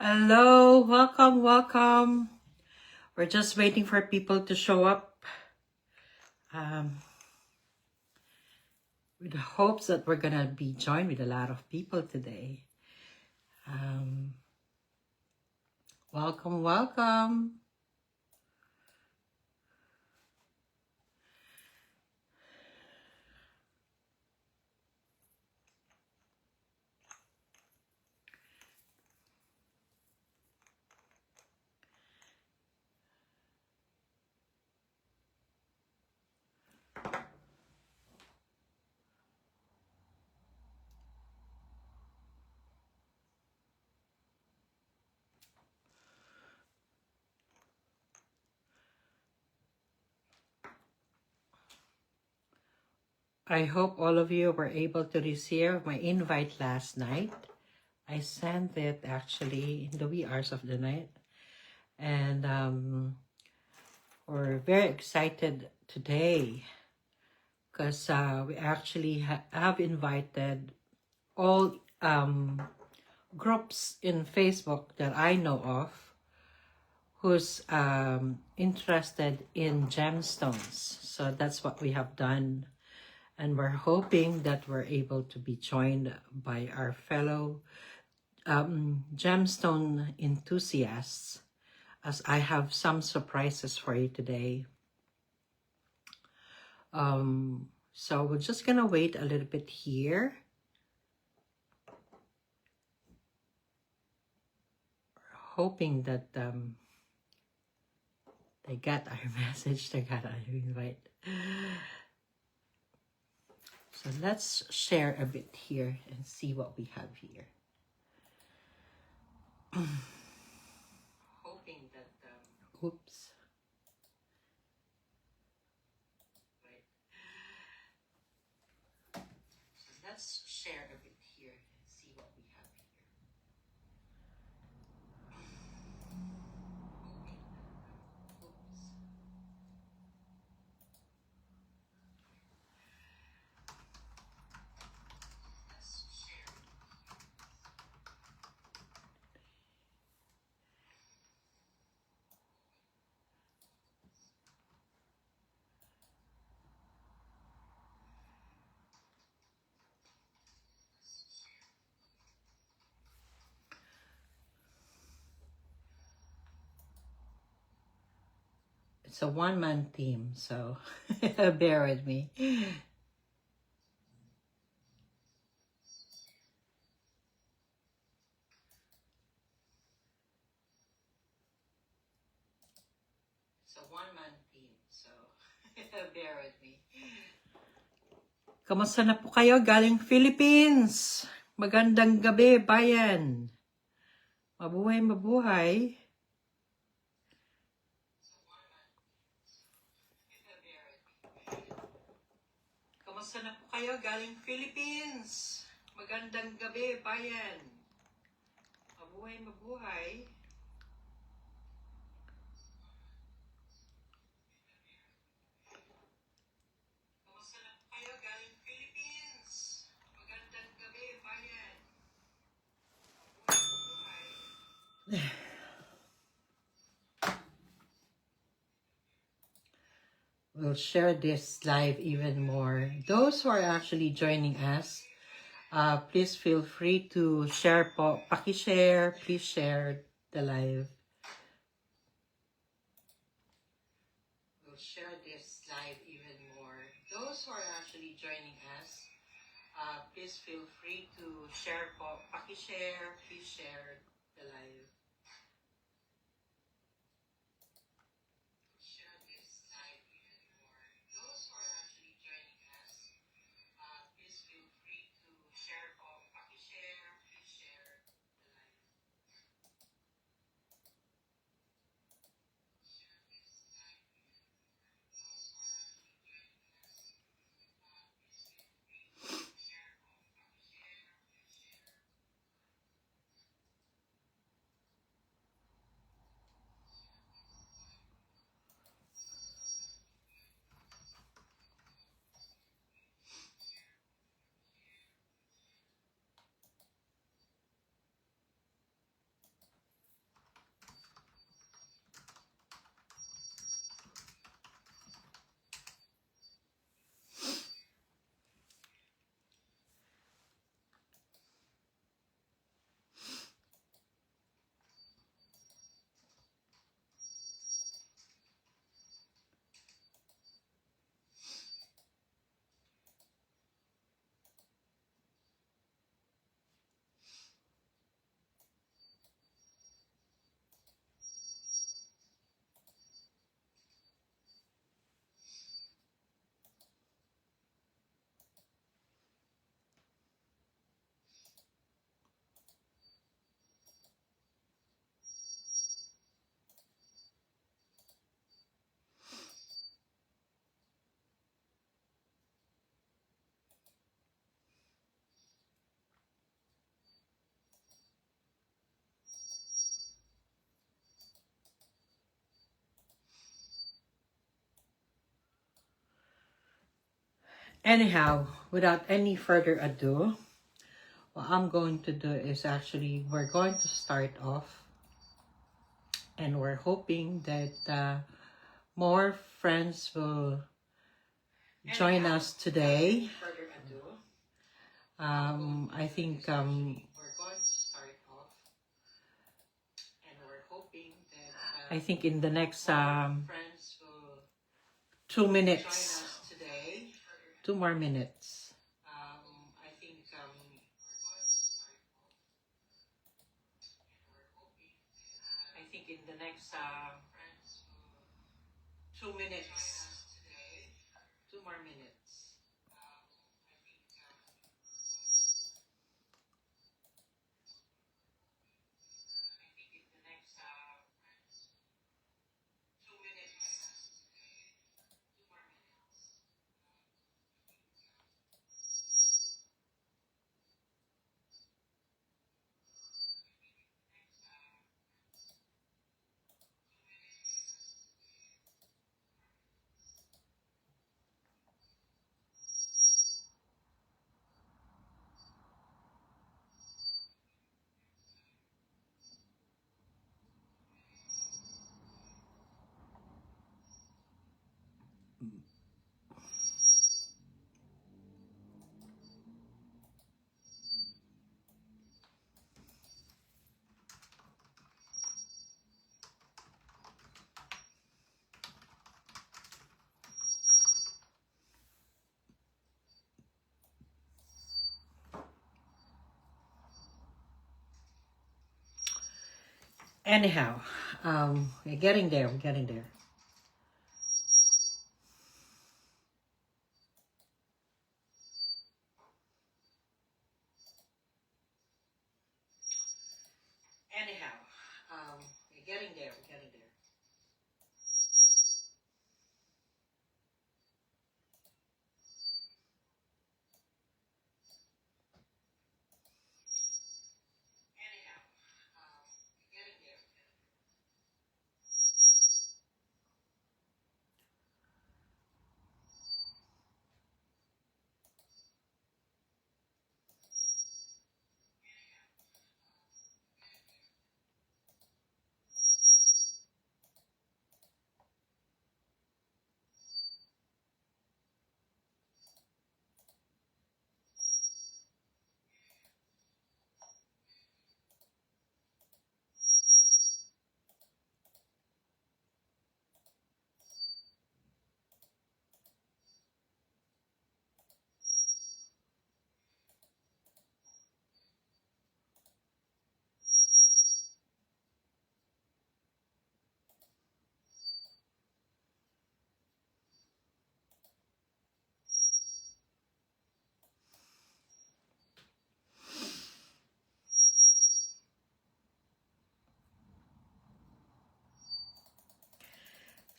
Hello, welcome, welcome. We're just waiting for people to show up um, with the hopes that we're going to be joined with a lot of people today. Um, welcome, welcome. I hope all of you were able to receive my invite last night. I sent it actually in the wee hours of the night. And we're very excited today because we actually have invited all groups in Facebook that I know of who's interested in gemstones. So that's what we have done. And we're hoping that we're able to be joined by our fellow gemstone enthusiasts, as I have some surprises for you today. So we're just gonna wait a little bit here. Hoping that they got our message, they got our invite. So let's share a bit here and see what we have here. Hoping that, oops. Right. So let's share a bit here and see what we have here. Oops. Let's share. It's a one-man team, so bear with me. It's a one-man team, so bear with me. Kamusta na po kayo galing Philippines? Magandang gabi, bayan. Mabuhay, mabuhay. Kamusta na po kayo galing Philippines? Magandang gabi, bayan. Mabuhay, mabuhay. Kamusta na po kayo galing Philippines? Magandang gabi, bayan. Mabuhay, mabuhay. We'll share this live even more. Those who are actually joining us, please feel free to share po. Paki-share, please share the live. We'll share this live even more. Those who are actually joining us, please feel free to share po. Paki-share, please share the live. Anyhow, without any further ado, what I'm going to do is actually we're going to start off, and we're hoping that more friends will join us today. I think we're going to start off, and we're hoping that I think in the next friends will 2 minutes, 2 more minutes. I think in the next 2 minutes, 2 more minutes. I think in the next 2 minutes, 2 more minutes. Anyhow, we're getting there. We're getting there. Anyhow, we're getting there. We're getting there. Anyhow, we're getting there.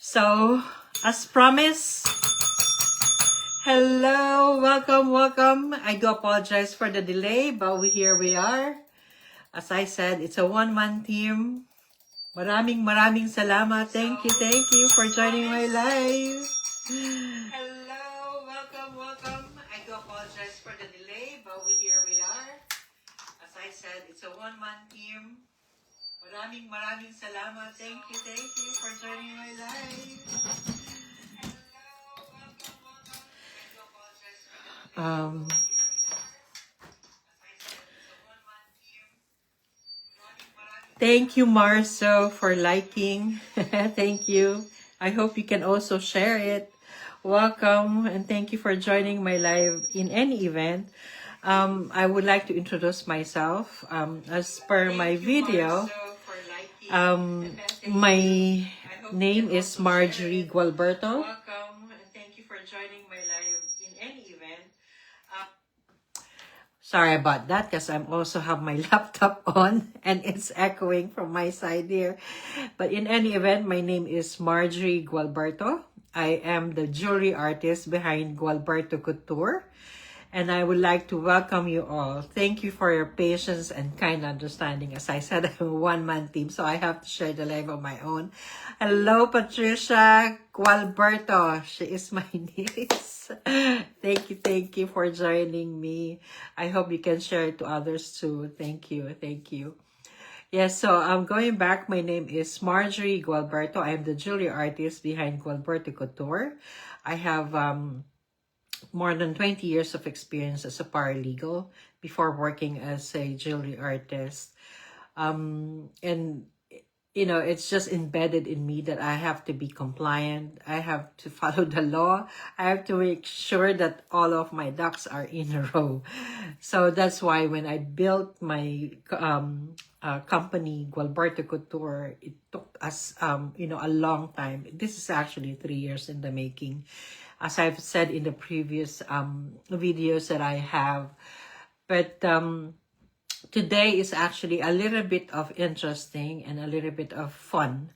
So, as promised, hello, welcome. I do apologize for the delay, but here we are. As I said, it's a one-man team. Maraming salamat. Thank you for joining my live. Hello, welcome. I do apologize for the delay, but here we are. As I said, it's a one-man team. Maraming salamat. Thank you for joining my live. Thank you, Marso, for liking. Thank you. I hope you can also share it. Welcome, and thank you for joining my live in any event. I would like to introduce myself. As per my video, my name is Marjorie Gualberto. Welcome, and thank you for joining my live in any event. Sorry about that, because I also have my laptop on and it's echoing from my side here. But in any event, my name is Marjorie Gualberto. I am the jewelry artist behind Gualberto Couture. and I would like to welcome you all. Thank you for your patience and kind understanding. As I said, I'm a one-man team, so I have to share the life of my own. Hello, Patricia Gualberto. She is my niece. Thank you for joining me. I hope you can share it to others too. Thank you. Yes, so I'm going back. My name is Marjorie Gualberto. I'm the jewelry artist behind Gualberto Couture. I have more than 20 years of experience as a paralegal before working as a jewelry artist. And you know, it's just embedded in me that I have to be compliant. I have to follow the law. I have to make sure that all of my ducks are in a row. So that's why when I built my company, Gualberto Couture, it took us, you know, a long time. This is actually 3 years in the making. As I've said in the previous videos that I have. But today is actually a little bit of interesting and a little bit of fun.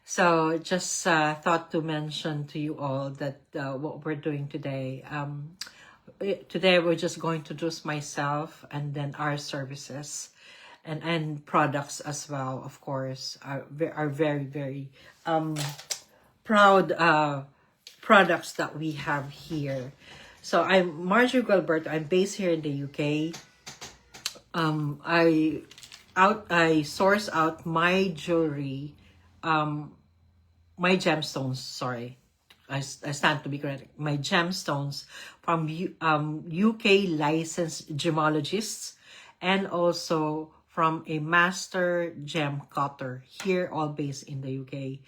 So just thought to mention to you all that what we're doing today. Today we're just going to introduce myself and then our services and products as well, of course, are very, very proud products that we have here. So I'm Marjorie Gualberto. I'm based here in the UK. I source out my jewelry, my gemstones, sorry. I stand to be correct. My gemstones from UK licensed gemologists and also from a master gem cutter here, all based in the UK.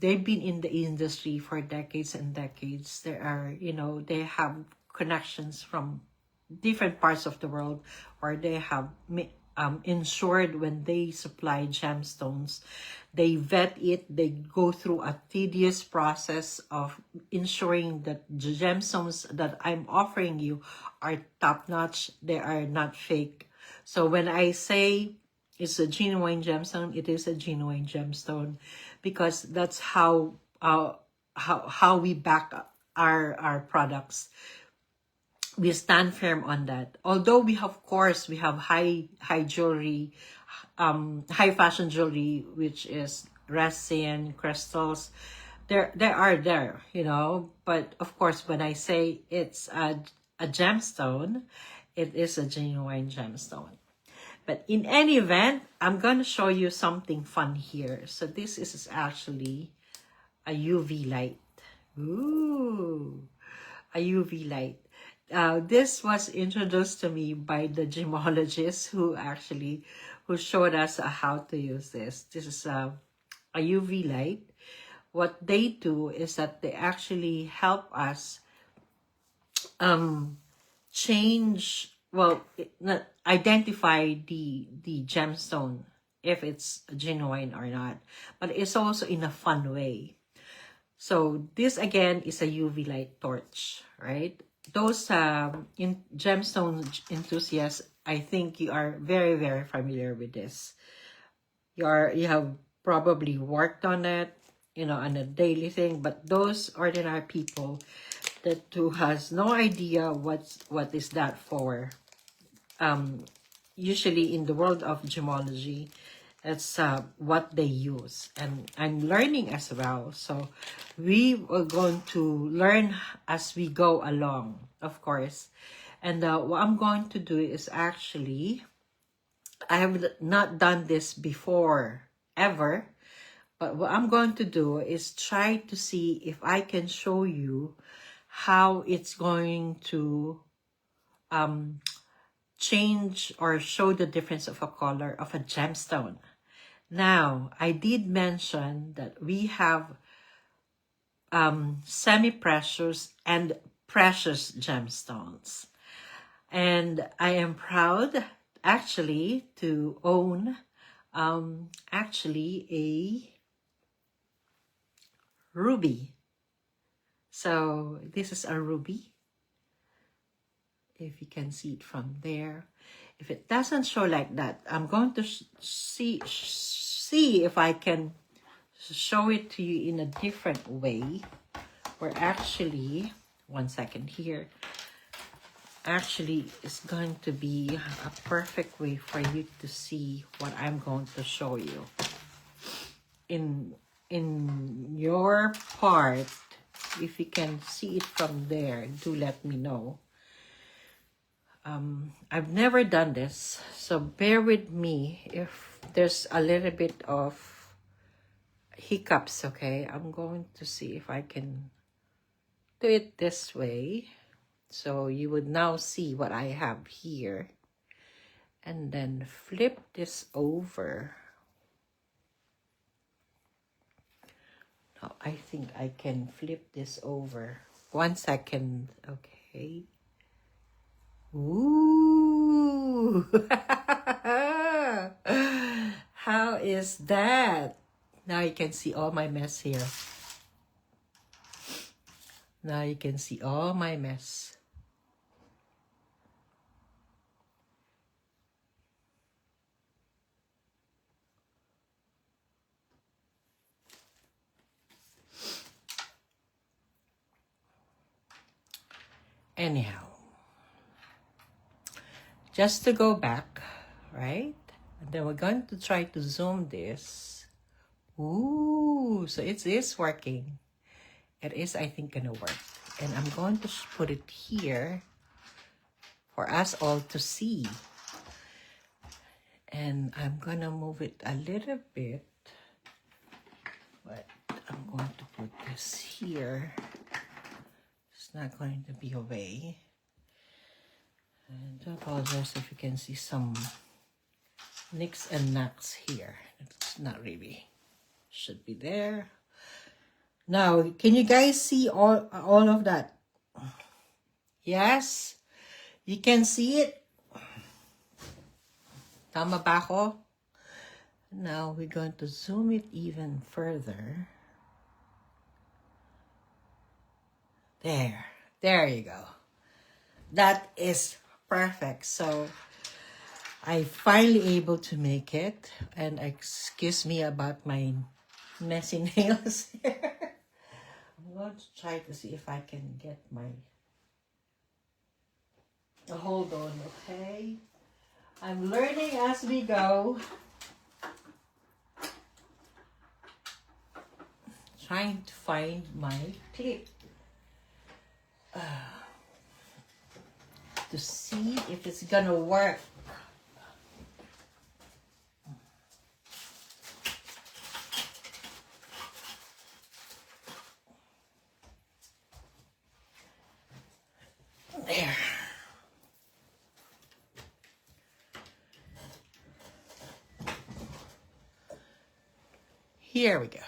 They've been in the industry for decades and decades. There are, you know, they have connections from different parts of the world where they have ensured when they supply gemstones, they vet it, they go through a tedious process of ensuring that the gemstones that I'm offering you are top-notch, they are not fake. So when I say it's a genuine gemstone, it is a genuine gemstone, because that's how we back up our products. We stand firm on that. Although we have, of course, we have high jewelry, high fashion jewelry, which is resin, crystals. They are there, you know. But of course, when I say it's a gemstone, it is a genuine gemstone. But in any event, I'm gonna show you something fun here. So this is actually a UV light. Ooh, a UV light. This was introduced to me by the gemologist who showed us how to use this. This is a UV light. What they do is that they actually help us change, well, identify the gemstone, if it's genuine or not. But it's also in a fun way. So this again is a UV light torch, right? Those in gemstone enthusiasts, I think you are very, very familiar with this. You have probably worked on it, you know, on a daily thing. But those ordinary people that who has no idea what is that for, usually in the world of gemology, that's what they use, and I'm learning as well. So we are going to learn as we go along, of course. And what I'm going to do is actually, I have not done this before ever, but what I'm going to do is try to see if I can show you how it's going to change or show the difference of a color of a gemstone. Now, I did mention that we have semi-precious and precious gemstones. And I am proud, actually, to own actually a ruby. So this is a ruby. If you can see it from there. If it doesn't show like that, I'm going to see if I can show it to you in a different way. Or actually, one second here. actually is going to be a perfect way for you to see what I'm going to show you. In your part, if you can see it from there, do let me know. I've never done this, so bear with me if there's a little bit of hiccups, okay? I'm going to see if I can do it this way. So you would now see what I have here. And then flip this over. Now, I think I can flip this over. 1 second. Okay. Ooh! How is that? Now you can see all my mess here. Now you can see all my mess. Anyhow, just to go back, right? And then we're going to try to zoom this. Ooh, so it is working. It is, I think, gonna work. And I'm going to put it here for us all to see. And I'm gonna move it a little bit. But I'm going to put this here. It's not going to be away. And I apologize if you can see some nicks and knacks here. It's not really. Should be there. Now, can you guys see all of that? Yes? You can see it? Tama ba ako? Now, we're going to zoom it even further. There. There you go. That is perfect. So, I finally able to make it. And excuse me about my messy nails here. I'm going to try to see if I can get my... Hold on, okay? I'm learning as we go. Trying to find my clip. To see if it's gonna work. There. Here we go.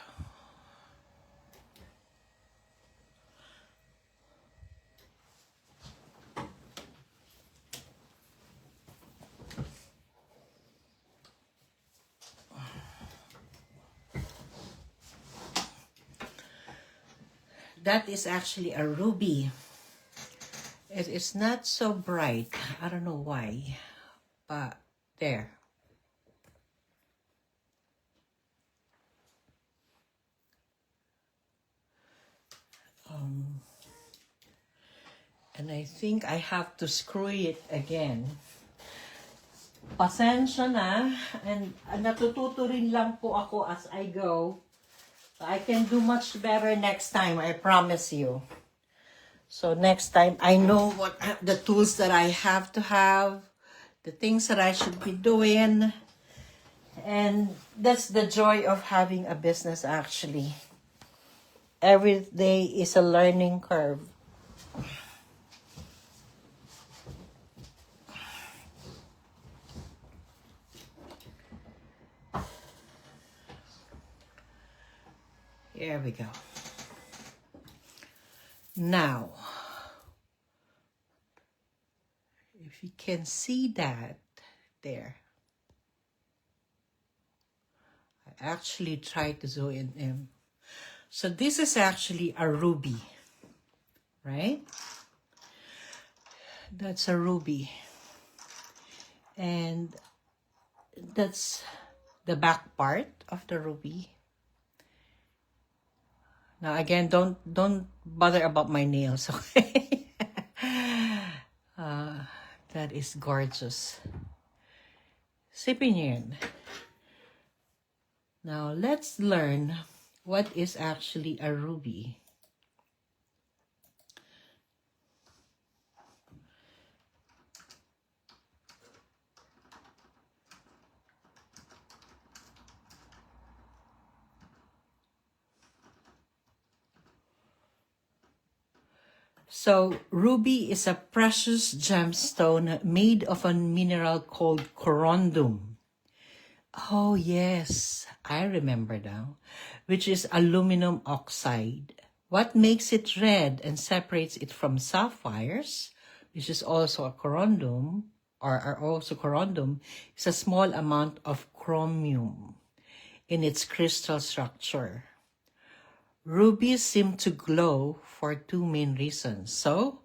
That is actually a ruby. It is not so bright. I don't know why. But there. And I think I have to screw it again. Pasensya na. And natututo rin lang po ako as I go. I can do much better next time, I promise you. So next time, I know what the tools that I have to have, the things that I should be doing. And that's the joy of having a business, actually. Every day is a learning curve. Here we go. Now, if you can see that there, I actually tried to zoom in. So this is actually a ruby, right? That's a ruby. And that's the back part of the ruby. Now again, don't bother about my nails, okay? That is gorgeous. Sipin nyo yun. Now, let's learn what is actually a ruby. So, ruby is a precious gemstone made of a mineral called corundum. Oh, yes, I remember now, which is aluminum oxide. What makes it red and separates it from sapphires, which is also a corundum, or are also corundum, is a small amount of chromium in its crystal structure. Rubies seem to glow for two main reasons. So,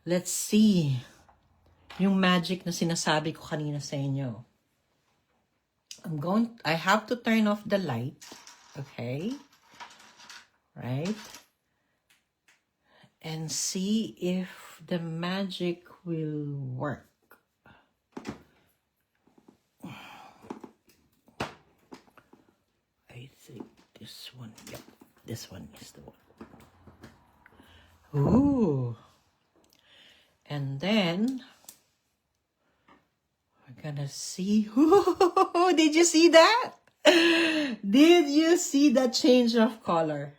let's see yung magic na sinasabi ko kanina sa inyo. I have to turn off the light, okay? Right? And see if the magic will work. I think this one, yep. This one is the one. Ooh. And then, we're gonna see. Ooh, did you see that? Did you see that change of color?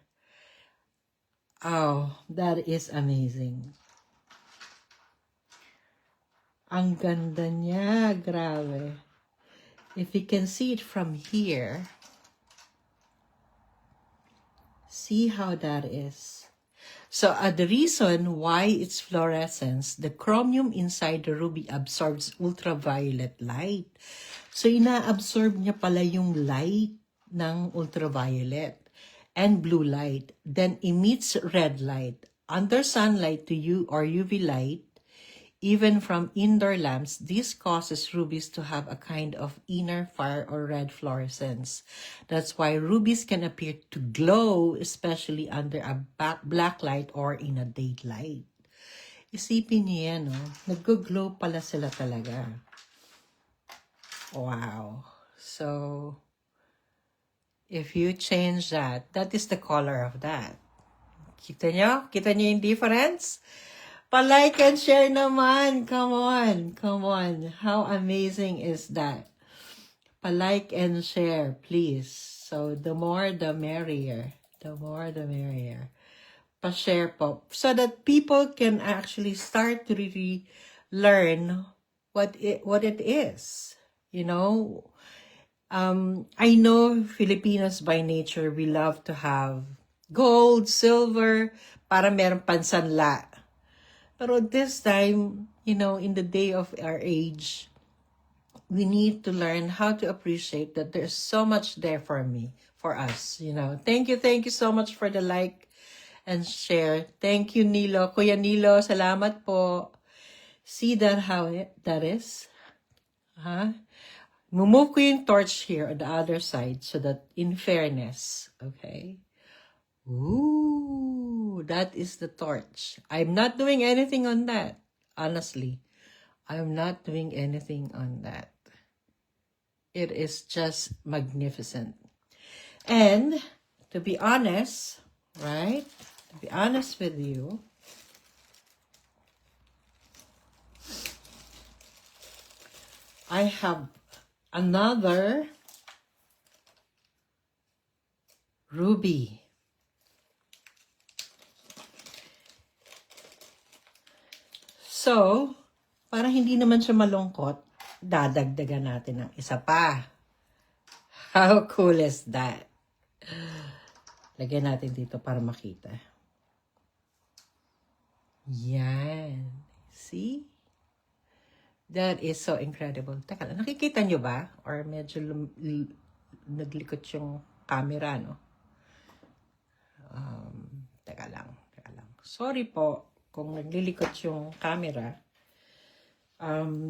Oh, that is amazing. Ang ganda niya, grabe. If you can see it from here, see how that is. So the reason why it's fluorescence, the chromium inside the ruby absorbs ultraviolet light. So ina-absorb niya pala yung light ng ultraviolet and blue light, then emits red light. Under sunlight to UV light, even from indoor lamps, this causes rubies to have a kind of inner fire or red fluorescence. That's why rubies can appear to glow, especially under a black light or in a daylight. Isipin niyo yan, no? Nag-glow pala sila talaga. Wow. So, if you change that, that is the color of that. Kita nyo? Kita nyo yung difference? Pa-like and share naman. Come on. Come on. How amazing is that? Pa-like and share, please. So, the more, the merrier. The more, the merrier. Pa-share po. So that people can actually start to really learn what it is. You know? I know Filipinos by nature, we love to have gold, silver, para meron pansanla. Pero this time, you know, in the day of our age, we need to learn how to appreciate that there's so much there for us, you know. Thank you so much for the like and share. Thank you, Nilo. Kuya Nilo, salamat po. See that how that is? Huh? Move ko yung torch here on the other side so that in fairness, okay? Ooh, that is the torch. I'm not doing anything on that. Honestly, I'm not doing anything on that. It is just magnificent. And to be honest, right? To be honest with you, I have another ruby. So, para hindi naman siya malungkot, dadagdagan natin ng isa pa. How cool is that? Lagyan natin dito para makita. Yan. See? That is so incredible. Teka lang, nakikita nyo ba? Or medyo naglikot yung camera, no? Teka lang. Sorry po kung naglilikot yung camera.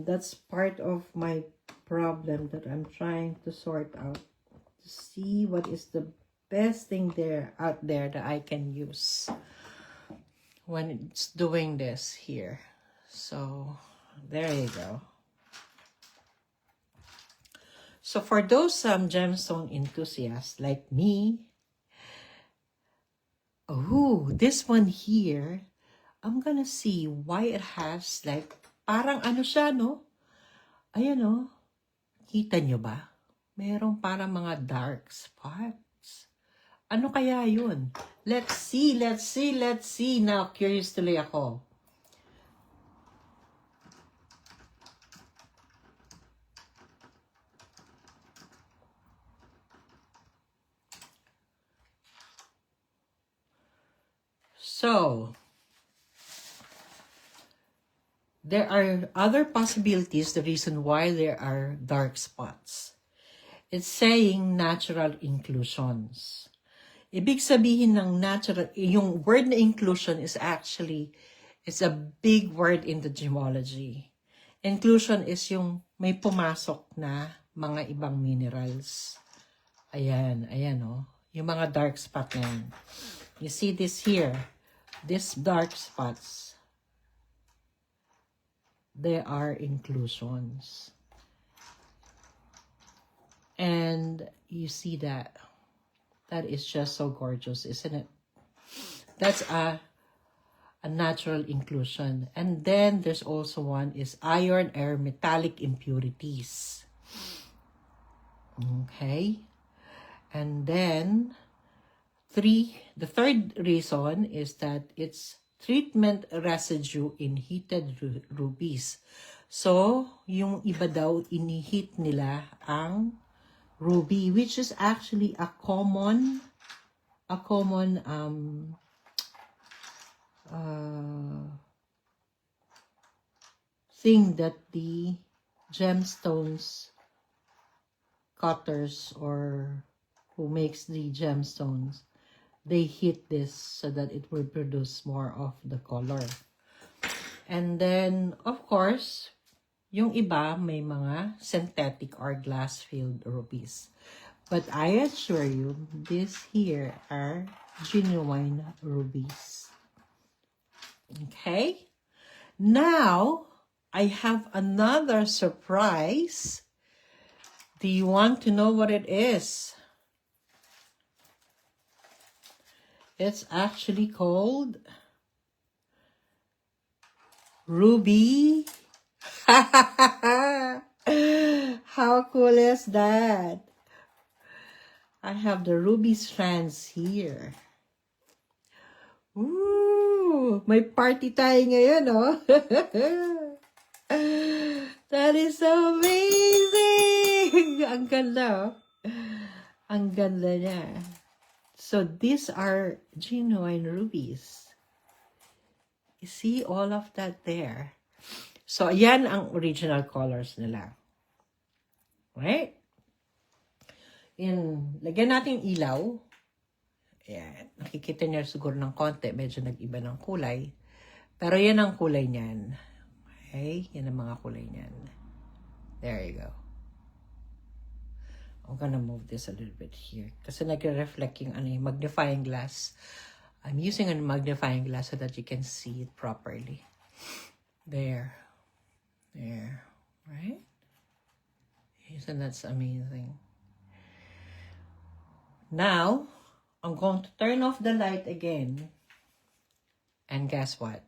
That's part of my problem that I'm trying to sort out. To see what is the best thing out there that I can use when it's doing this here. So, There you go. So for those gemstone enthusiasts like me, oh, this one here, I'm gonna see why it has like, parang ano siya, no? Ayan, no? Kita nyo ba? Merong parang mga dark spots. Ano kaya yun? Let's see. Now, curious tuloy ako. So, there are other possibilities, the reason why there are dark spots. It's saying natural inclusions. Ibig sabihin ng natural, yung word na inclusion is actually, it's a big word in the gemology. Inclusion is yung may pumasok na mga ibang minerals. Ayan, oh. Yung mga dark spot na yan. You see this here, these dark spots. They are inclusions. And you see that. That is just so gorgeous, isn't it? That's a natural inclusion. And then there's also one is iron or metallic impurities. Okay. And then the third reason is that it's treatment residue in heated rubies. So, yung iba daw, ini-heat nila ang ruby, which is actually a common thing that the gemstones cutters or who makes the gemstones, they heat this so that it will produce more of the color. And then, of course, yung iba may mga synthetic or glass-filled rubies. But I assure you, these here are genuine rubies. Okay? Now, I have another surprise. Do you want to know what it is? It's actually called ruby. How cool is that? I have the ruby strands here. Ooh, may party tayo ngayon, oh. That is so amazing! Ang ganda, oh. Ang ganda niya. So these are genuine rubies. You see all of that there. So yan ang original colors nila. Right? Lagyan natin ilaw. Ayan. Nakikita niyo siguro ng konti. Medyo nag-iba ng kulay. Pero yan ang kulay niyan. Okay? Yan ang mga kulay niyan. There you go. I'm gonna move this a little bit here. Kasi nagre-reflect yung magnifying glass. I'm using a magnifying glass so that you can see it properly. There. There. Right? Isn't that amazing? Now, I'm going to turn off the light again. And guess what?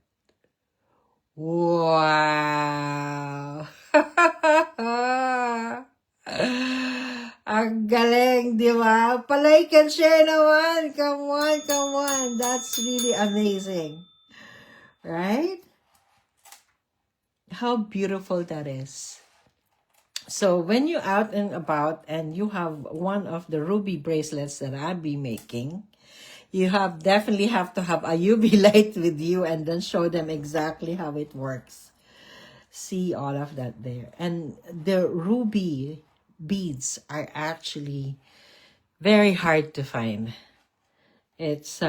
Wow! Ang galing, di ba? Palike and share naman. Come on. That's really amazing. Right? How beautiful that is. So when you're out and about and you have one of the ruby bracelets that I'll be making, you definitely have to have a UV light with you and then show them exactly how it works. See all of that there. And the ruby beads are actually very hard to find. It's, it's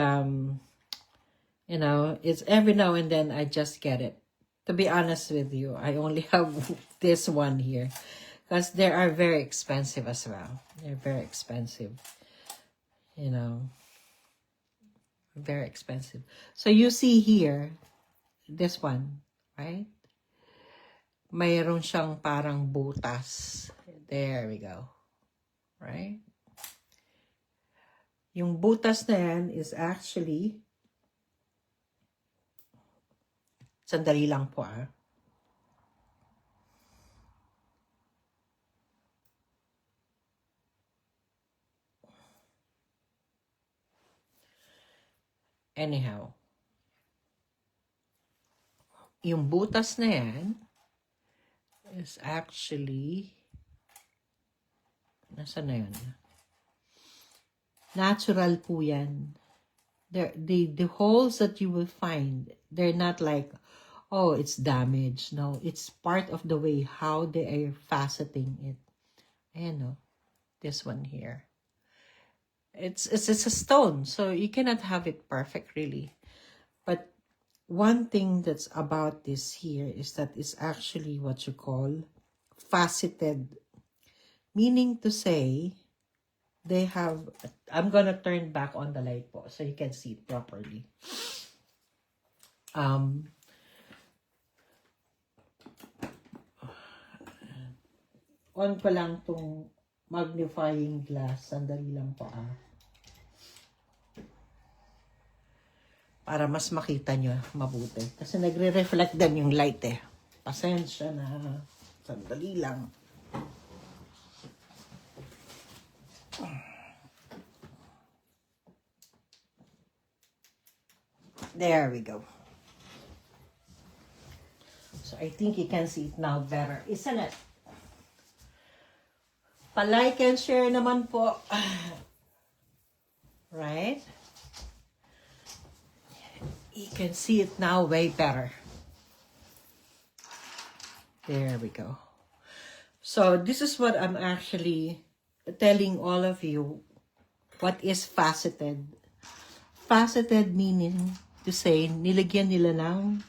every now and then I just get it. To be honest with you, I only have this one here. Because they are very expensive as well. They're very expensive. Very expensive. So you see here, this one, right? mayroon siyang parang butas. There we go. Right? Yung butas na yan is actually, sandali lang po ah. Anyhow, yung butas na yan is actually, nasa na yun? Natural po yan. The holes that you will find, they're not like, oh, it's damaged. No, it's part of the way how they are faceting it. Ayan no, this one here. It's a stone, so you cannot have it perfect really. But one thing that's about this here is that it's actually what you call faceted. Meaning to say, they have, I'm gonna turn back on the light po so you can see it properly. On ko lang tong magnifying glass. Sandali lang po ah. Para mas makita nyo mabuti. Kasi nagre-reflect din yung light eh. Pasensya na. Sandali lang. There we go. So I think you can see it now better, isn't it? Pa-like and share naman po. Right? You can see it now way better. There we go. So this is what I'm actually telling all of you. What is faceted? Faceted meaning to say, nilagyan nila ng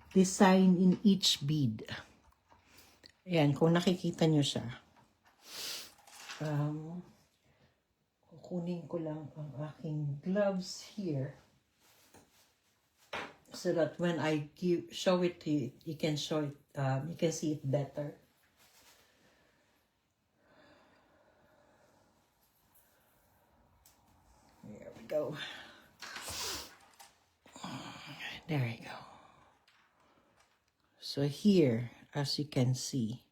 design in each bead. Ayan, kung nakikita nyo siya. Kukunin ko lang ang aking gloves here. So that when I show it to you, you can show it, you can see it better. There we go. There you go. So here, as you can see,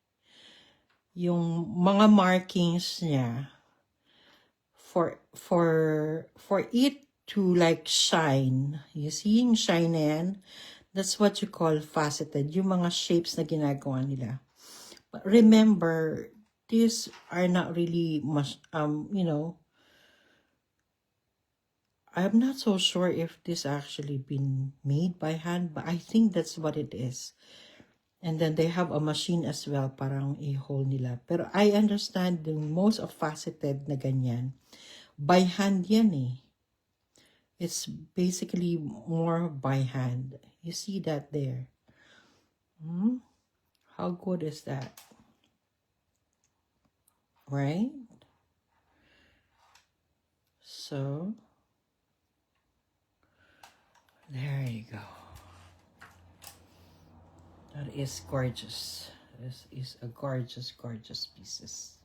yung mga markings niya, for it to like shine, you see yung shine na yan, that's what you call faceted, yung mga shapes na ginagawa nila. But remember, these are not really much, you know, I'm not so sure if this actually been made by hand, but I think that's what it is. And then they have a machine as well, parang i-hole nila. Pero I understand the most of faceted na ganyan, by hand yan eh. It's basically more by hand. You see that there? How good is that? Right? So, there you go. That is gorgeous. This is a gorgeous, gorgeous pieces.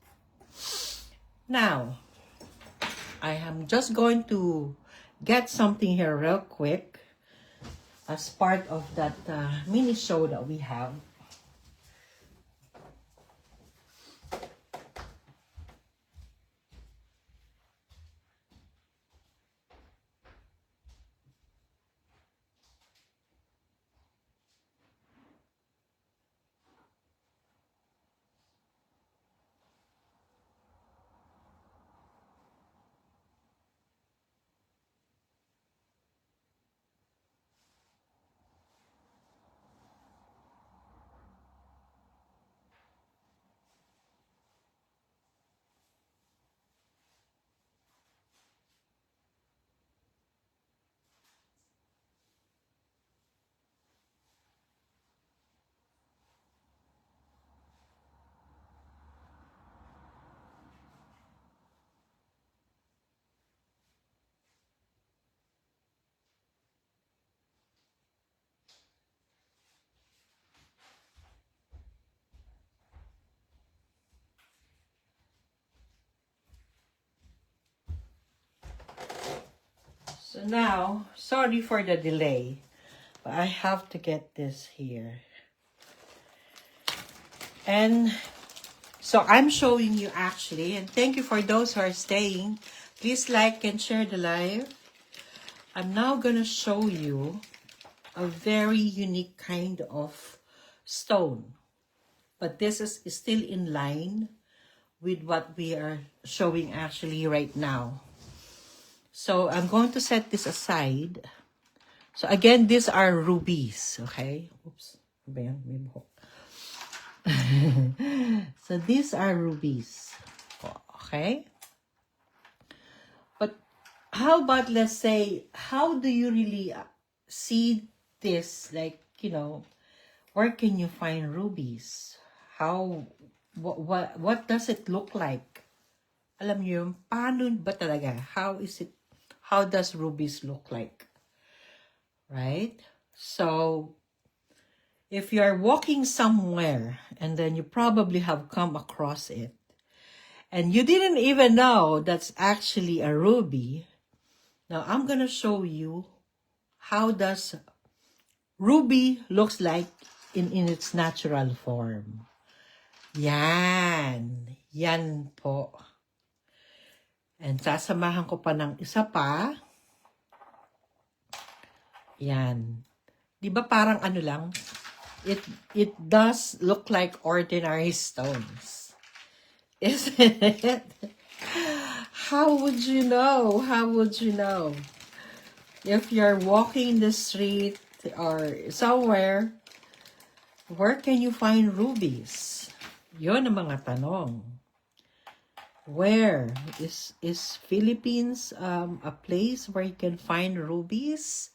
Now, I am just going to get something here real quick as part of that mini show that we have. So now, sorry for the delay, but I have to get this here. And so I'm showing you actually, and thank you for those who are staying. Please like and share the live. I'm now gonna show you a very unique kind of stone. But this is still in line with what we are showing actually right now. So I'm going to set this aside. So again, these are rubies, okay? Oops. So these are rubies, okay? But how about, let's say, how do you really see this? Like, you know, where can you find rubies? What does it look like? Alam niyo yung paano ba talaga? How does rubies look like? Right? So, if you're walking somewhere and then you probably have come across it and you didn't even know that's actually a ruby, now I'm going to show you how does ruby looks like in its natural form. Yan. Yan po. And sasamahan ko pa ng isa pa. Yan. Di ba parang ano lang? It does look like ordinary stones. Isn't it? How would you know? How would you know? If you're walking the street or somewhere, where can you find rubies? Yun ang mga tanong. Where is Philippines a place where you can find rubies?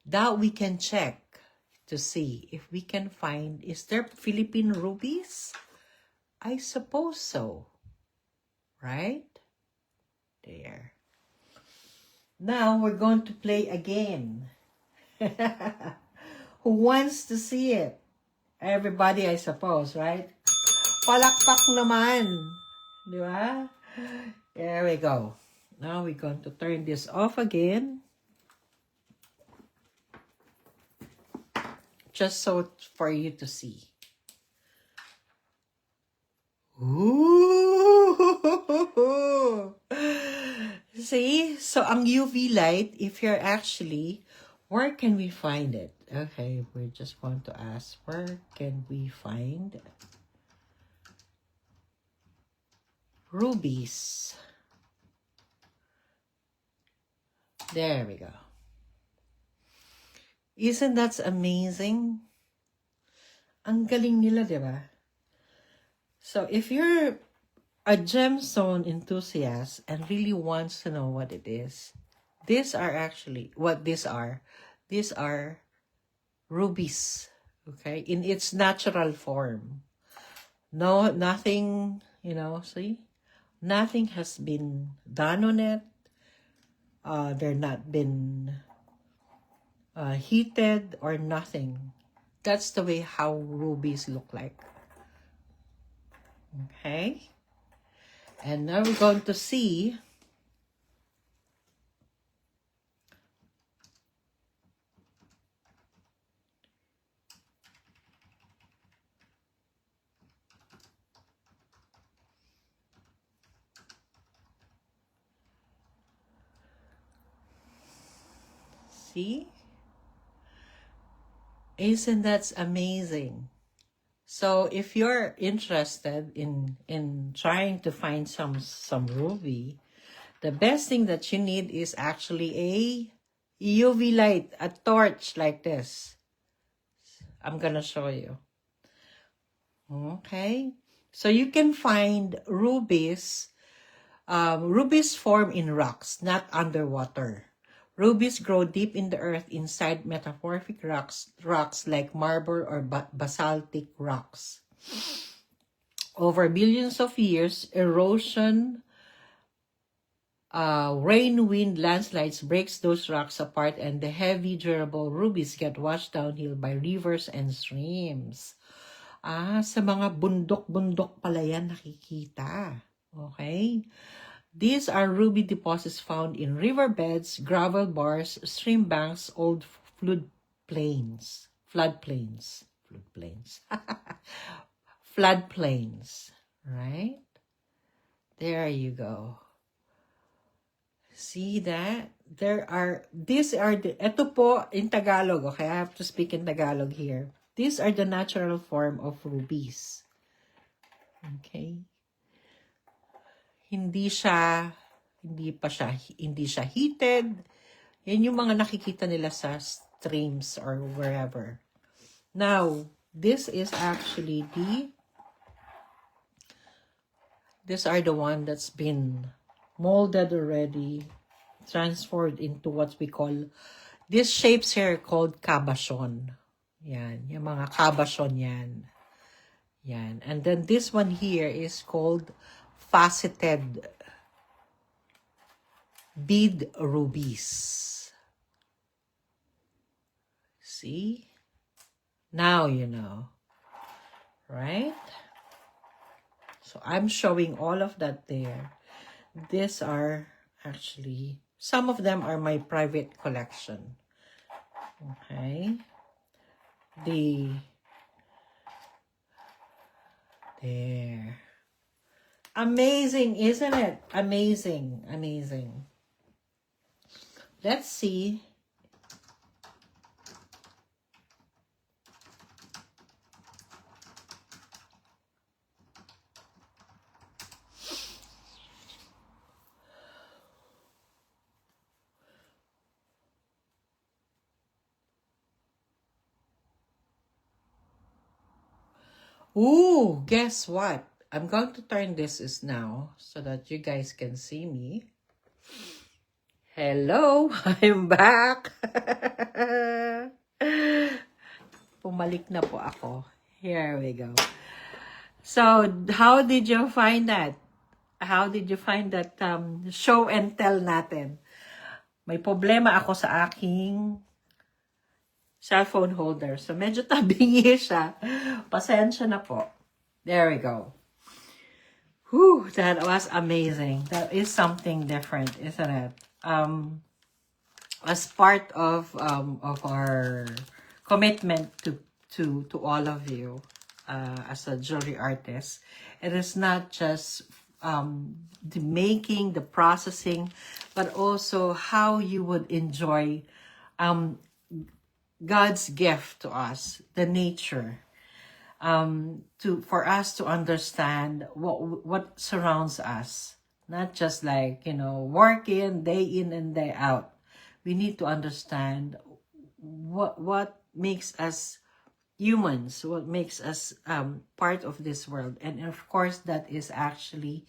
That we can check to see if we can find, is there Philippine rubies? I suppose so. Right? There. Now we're going to play again. Who wants to see it? Everybody, I suppose, right? Palakpak naman. Di ba? There we go. Now we're going to turn this off again. Just so for you to see. Ooh! See? So, ang UV light, if you're actually, where can we find it? Okay, we just want to ask, where can we find rubies? There we go. Isn't that amazing? Ang galing nila, di ba? So, if you're a gemstone enthusiast and really wants to know what it is, these are actually what these are. These are rubies, okay, in its natural form. No, nothing, you know, see? Nothing has been done on it. They're not been heated or nothing. That's the way how rubies look like. Okay? And now we're going to see isn't that amazing? So if you're interested in trying to find some ruby, the best thing that you need is actually a UV light, a torch like this. I'm gonna show you. Okay, so you can find rubies. Rubies form in rocks, not underwater. Rubies grow deep in the earth inside metamorphic rocks like marble or basaltic rocks. Over billions of years, erosion, rain, wind, landslides breaks those rocks apart, and the heavy, durable rubies get washed downhill by rivers and streams. Sa mga bundok-bundok pala yan nakikita. Okay? These are ruby deposits found in riverbeds, gravel bars, stream banks, old floodplains, floodplains, right? There you go. See that? Ito po in Tagalog, okay? I have to speak in Tagalog here. These are the natural form of rubies. Okay? Hindi siya heated. Yan yung mga nakikita nila sa streams or wherever. Now, this is actually these are the one that's been molded already, transformed into what we call, these shapes here called cabochon. Yan, yung mga cabochon yan. Yan. And then this one here is called faceted bead rubies. See? Now you know. Right? So I'm showing all of that there. These are actually, some of them are my private collection. Okay? There. Amazing, isn't it? Amazing, amazing. Let's see. Ooh, guess what? I'm going to turn this now so that you guys can see me. Hello, I'm back. Pumalik na po ako. Here we go. So, how did you find that? How did you find that show and tell natin? May problema ako sa aking cellphone holder. So, medyo tabingi siya. Pasensya na po. There we go. Whew, that was amazing. That is something different, isn't it? As part of our commitment to all of you as a jewelry artist, it is not just the making, the processing, but also how you would enjoy God's gift to us, the nature. For us to understand what surrounds us, not just like, working day in and day out. We need to understand what makes us humans, what makes us part of this world. And of course, that is actually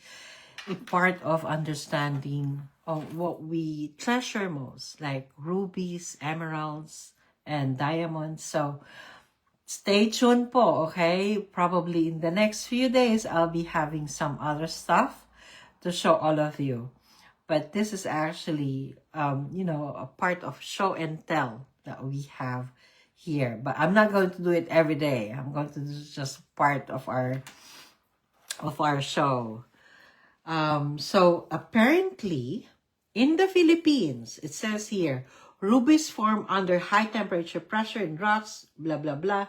a part of understanding of what we treasure most, like rubies, emeralds, and diamonds. So stay tuned po, okay? Probably in the next few days, I'll be having some other stuff to show all of you. But this is actually, a part of show and tell that we have here. But I'm not going to do it every day. I'm going to do just part of our show. So apparently, in the Philippines, it says here, rubies form under high temperature pressure in rocks, blah, blah, blah,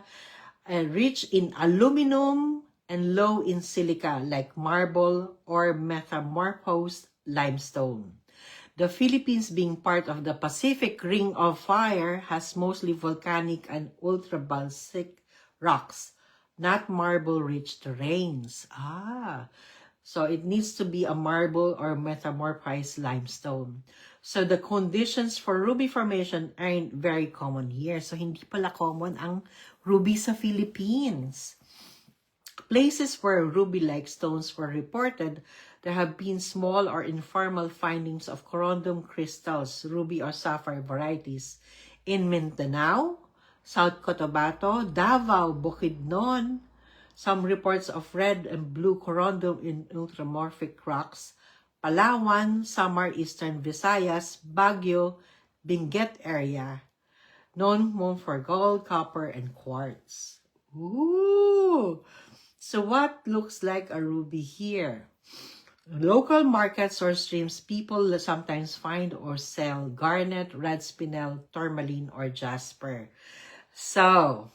and rich in aluminum and low in silica, like marble or metamorphosed limestone. The Philippines, being part of the Pacific Ring of Fire, has mostly volcanic and ultrabalsic rocks, not marble-rich terrains. So it needs to be a marble or metamorphized limestone. So the conditions for ruby formation aren't very common here. So hindi pala common ang ruby sa Philippines. Places where ruby-like stones were reported, there have been small or informal findings of corundum crystals, ruby or sapphire varieties in Mindanao, South Cotabato, Davao, Bukidnon. Some reports of red and blue corundum in ultramorphic rocks, Palawan, Samar, Eastern Visayas, Baguio, Benguet area, known more for gold, copper, and quartz. Ooh! So what looks like a ruby here? local markets or streams, people sometimes find or sell garnet, red spinel, tourmaline, or jasper. So,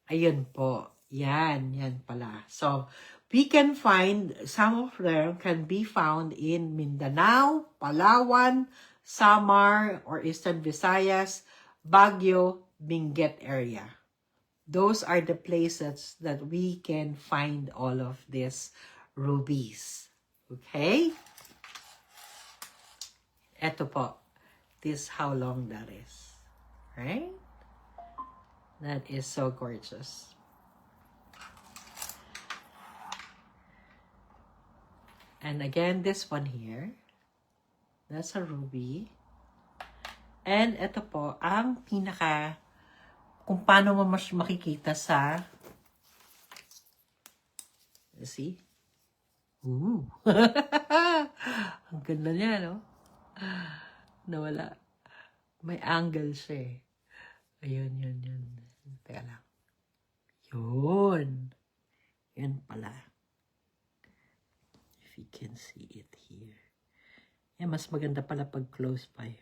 ayun po. Yan pala. So, we can find, some of them can be found in Mindanao, Palawan, Samar, or Eastern Visayas, Baguio, Benguet area. Those are the places that we can find all of these rubies. Okay? Eto po. This how long that is. Right? That is so gorgeous. And again, this one here. That's a ruby. And ito po, ang pinaka, kung paano mo mas makikita sa, see? Ooh. Ang ganda niya, no? Nawala. May angle siya eh. Ayun. Teka lang. Yun. Yun pala. If you can see it here. Yan, mas maganda pala pag close by.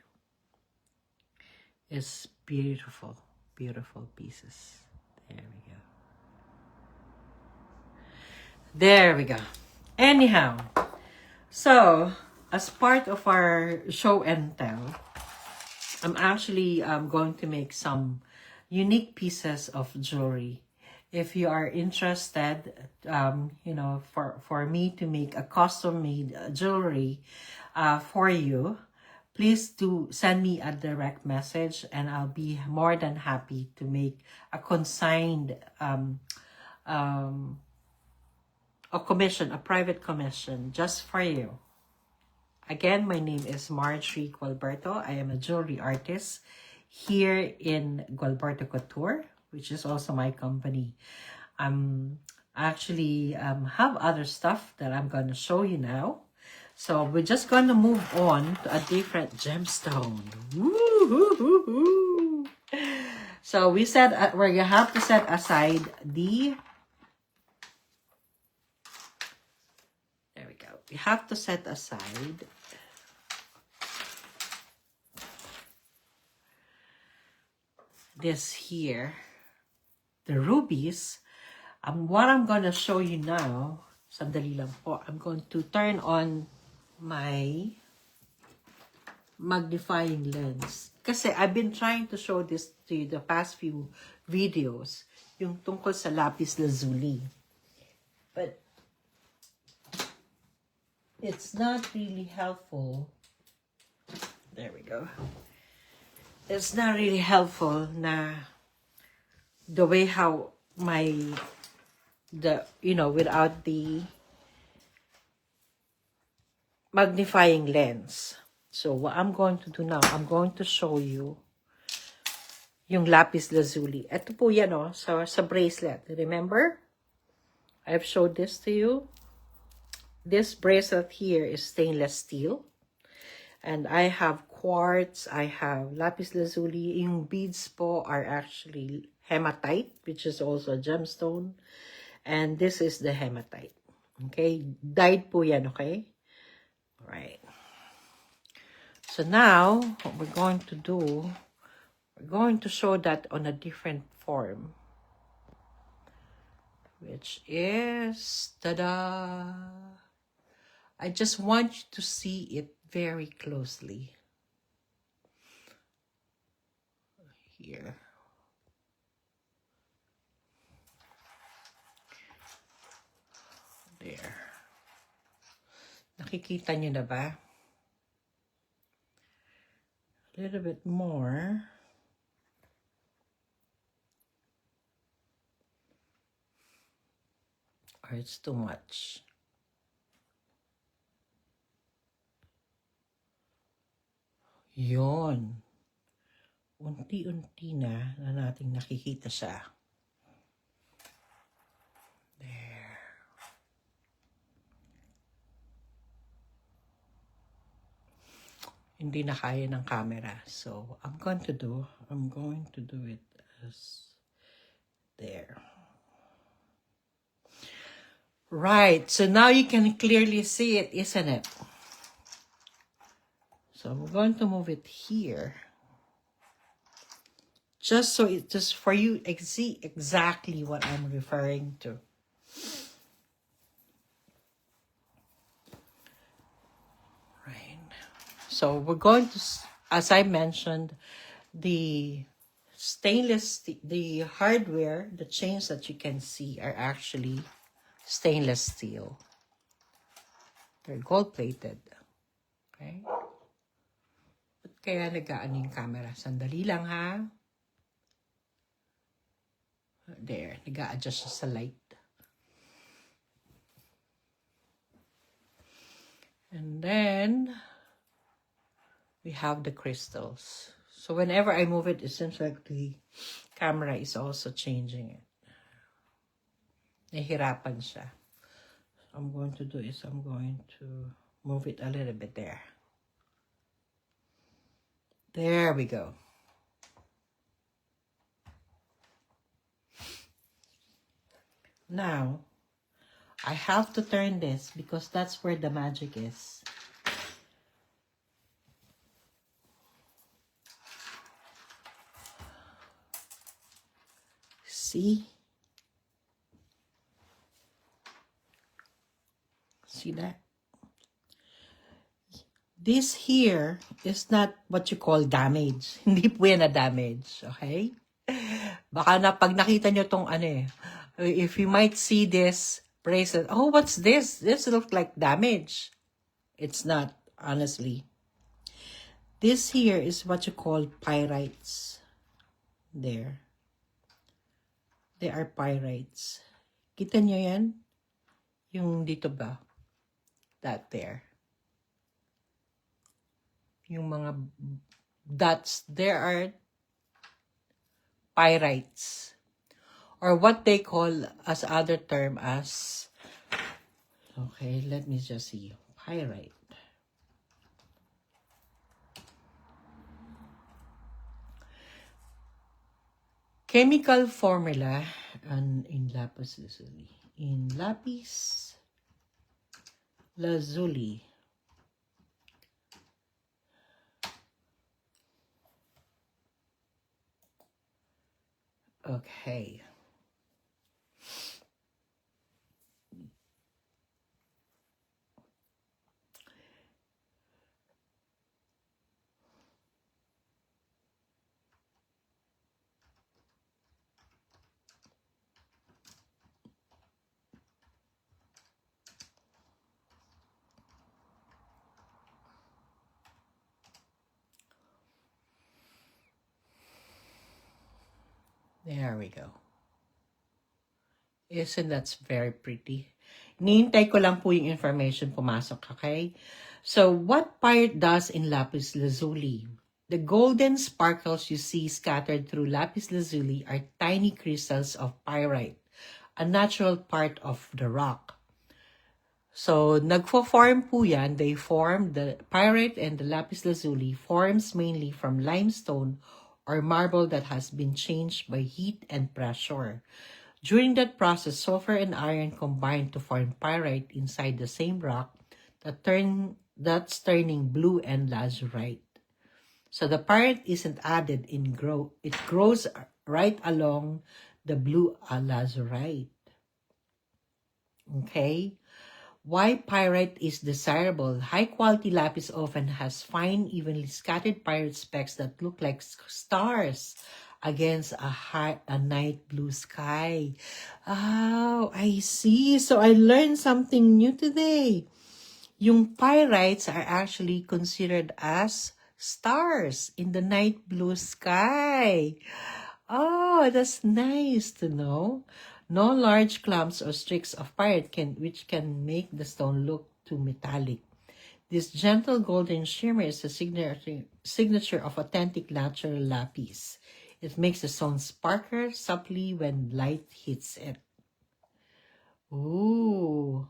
It's beautiful. Beautiful pieces. There we go. There we go. Anyhow, so as part of our show and tell, I'm actually going to make some unique pieces of jewelry. If you are interested, you know, for me to make a custom-made jewelry for you, please do send me a direct message, and I'll be more than happy to make a consigned a commission, a private commission, just for you. Again, my name is Marjorie Gualberto. I am a jewelry artist here in Gualberto Couture, which is also my company. Actually have other stuff that I'm going to show you now. So we're just going to move on to a different gemstone. Woo-hoo-hoo-hoo. So we said we're going to have to set aside the... There we go. We have to set aside this here, the rubies. What I'm going to show you now, sandali lang po, I'm going to turn on my magnifying lens. Kasi I've been trying to show this to you the past few videos, yung tungkol sa lapis lazuli. But it's not really helpful. There we go. It's not really helpful na the way how without the magnifying lens. So what I'm going to do now, I'm going to show you yung lapis lazuli. Ito po yan sa bracelet. Remember? I've showed this to you. This bracelet here is stainless steel. And I have quartz, I have lapis lazuli. Yung beads po are actually hematite, which is also a gemstone. And this is the hematite. Okay? Dyed po yan, okay? Alright. So now, what we're going to do, we're going to show that on a different form. Which is, ta-da! I just want you to see it very closely. Here. There. Nakikita nyo na ba? A little bit more. Or it's too much. Yon. Unti-unti na nating nakikita siya. There. Hindi na kaya ng camera. So, I'm going to do it as there. Right, so now you can clearly see it, isn't it? So I'm going to move it here. Just so it just for you see exactly what I'm referring to. Right. So we're going to, as I mentioned, the the hardware, the chains that you can see are actually stainless steel. They're gold plated. Okay? Ba't kaya nag-aano yung camera? Sandali lang ha. There, nag-a-adjust siya sa light. And then, we have the crystals. So whenever I move it, it seems like the camera is also changing it. Nahihirapan siya. So I'm going to do is I'm going to move it a little bit there. There we go. Now, I have to turn this because that's where the magic is. See? See that? This here is not what you call damage. Hindi po yan na damage. Okay? Baka na pag nakita nyo tong ano eh, if you might see this bracelet, oh, what's this? This looks like damage. It's not, honestly. This here is what you call pyrites. There. They are pyrites. Kita nyo yan? Yung dito ba? That there. Yung mga dots, there are pyrites. Or what they call as other term as, okay, let me just see. Pyrite. Chemical formula in lapis lazuli. In lapis lazuli. Okay. There we go. Isn't that very pretty? Nihintay ko lang po yung information pumasok, okay? So, what pyrite does in lapis lazuli? The golden sparkles you see scattered through lapis lazuli are tiny crystals of pyrite, a natural part of the rock. So, nagfo-form po yan. They form, the pyrite and the lapis lazuli forms mainly from limestone or marble that has been changed by heat and pressure. During that process, sulfur and iron combine to form pyrite inside the same rock that's turning blue and lazurite. So the pyrite isn't added in it grows right along the blue lazurite. Okay? Why pyrite is desirable? High-quality lapis often has fine, evenly scattered pyrite specks that look like stars against a night blue sky. Oh, I see. So I learned something new today. Yung pyrites are actually considered as stars in the night blue sky. Oh, that's nice to know. No large clumps or streaks of pyrite which can make the stone look too metallic. This gentle golden shimmer is a signature of authentic natural lapis. It makes the stone sparkle subtly when light hits it. Ooh.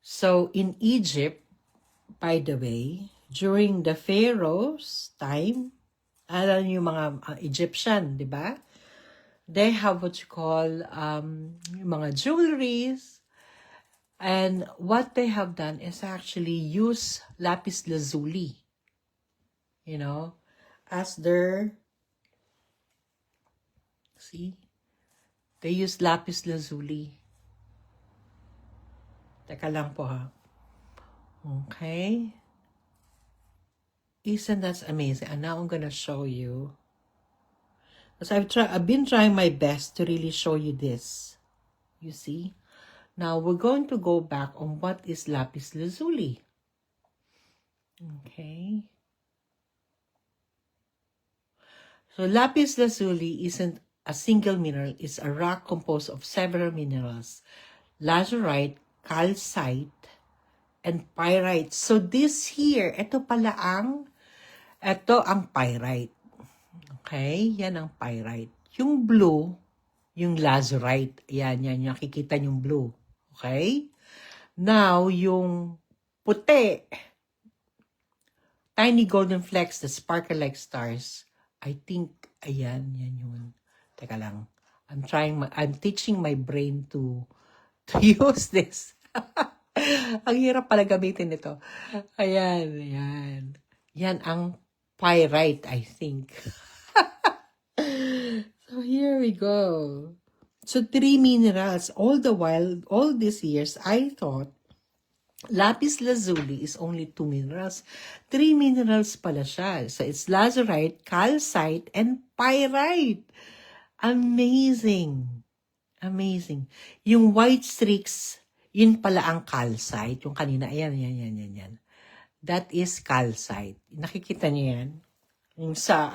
So in Egypt, by the way, during the Pharaoh's time, alam niyo mga Egyptian, di ba? they have what you call yung mga jewelries. And what they have done is actually use lapis lazuli, you know, as their, see, they use lapis lazuli. Teka lang po ha. Okay. Isn't that amazing? And now I'm gonna show you. Because I've been trying my best to really show you this. You see? Now we're going to go back on what is lapis lazuli. Okay. So lapis lazuli isn't a single mineral. It's a rock composed of several minerals. Lazurite, calcite, and pyrite. So this here, ito ang pyrite. Okay, yan ang pyrite. Yung blue, yung lazurite. Yan, nakikita yung blue. Okay? Now, yung puti, tiny golden flecks that sparkle like stars. I think, ayan, yan yun. Teka lang. I'm teaching my brain to use this. Ang hirap pala gamitin ito. Ayan. Yan ang pyrite, I think. So here we go. So 3 minerals. All these years, I thought lapis lazuli is only 2 minerals. 3 minerals pala siya. So it's lazurite, calcite, and pyrite. Amazing. Yung white streaks, yun pala ang calcite. Yung kanina, ayan. That is calcite. Nakikita niyo yan? Yung sa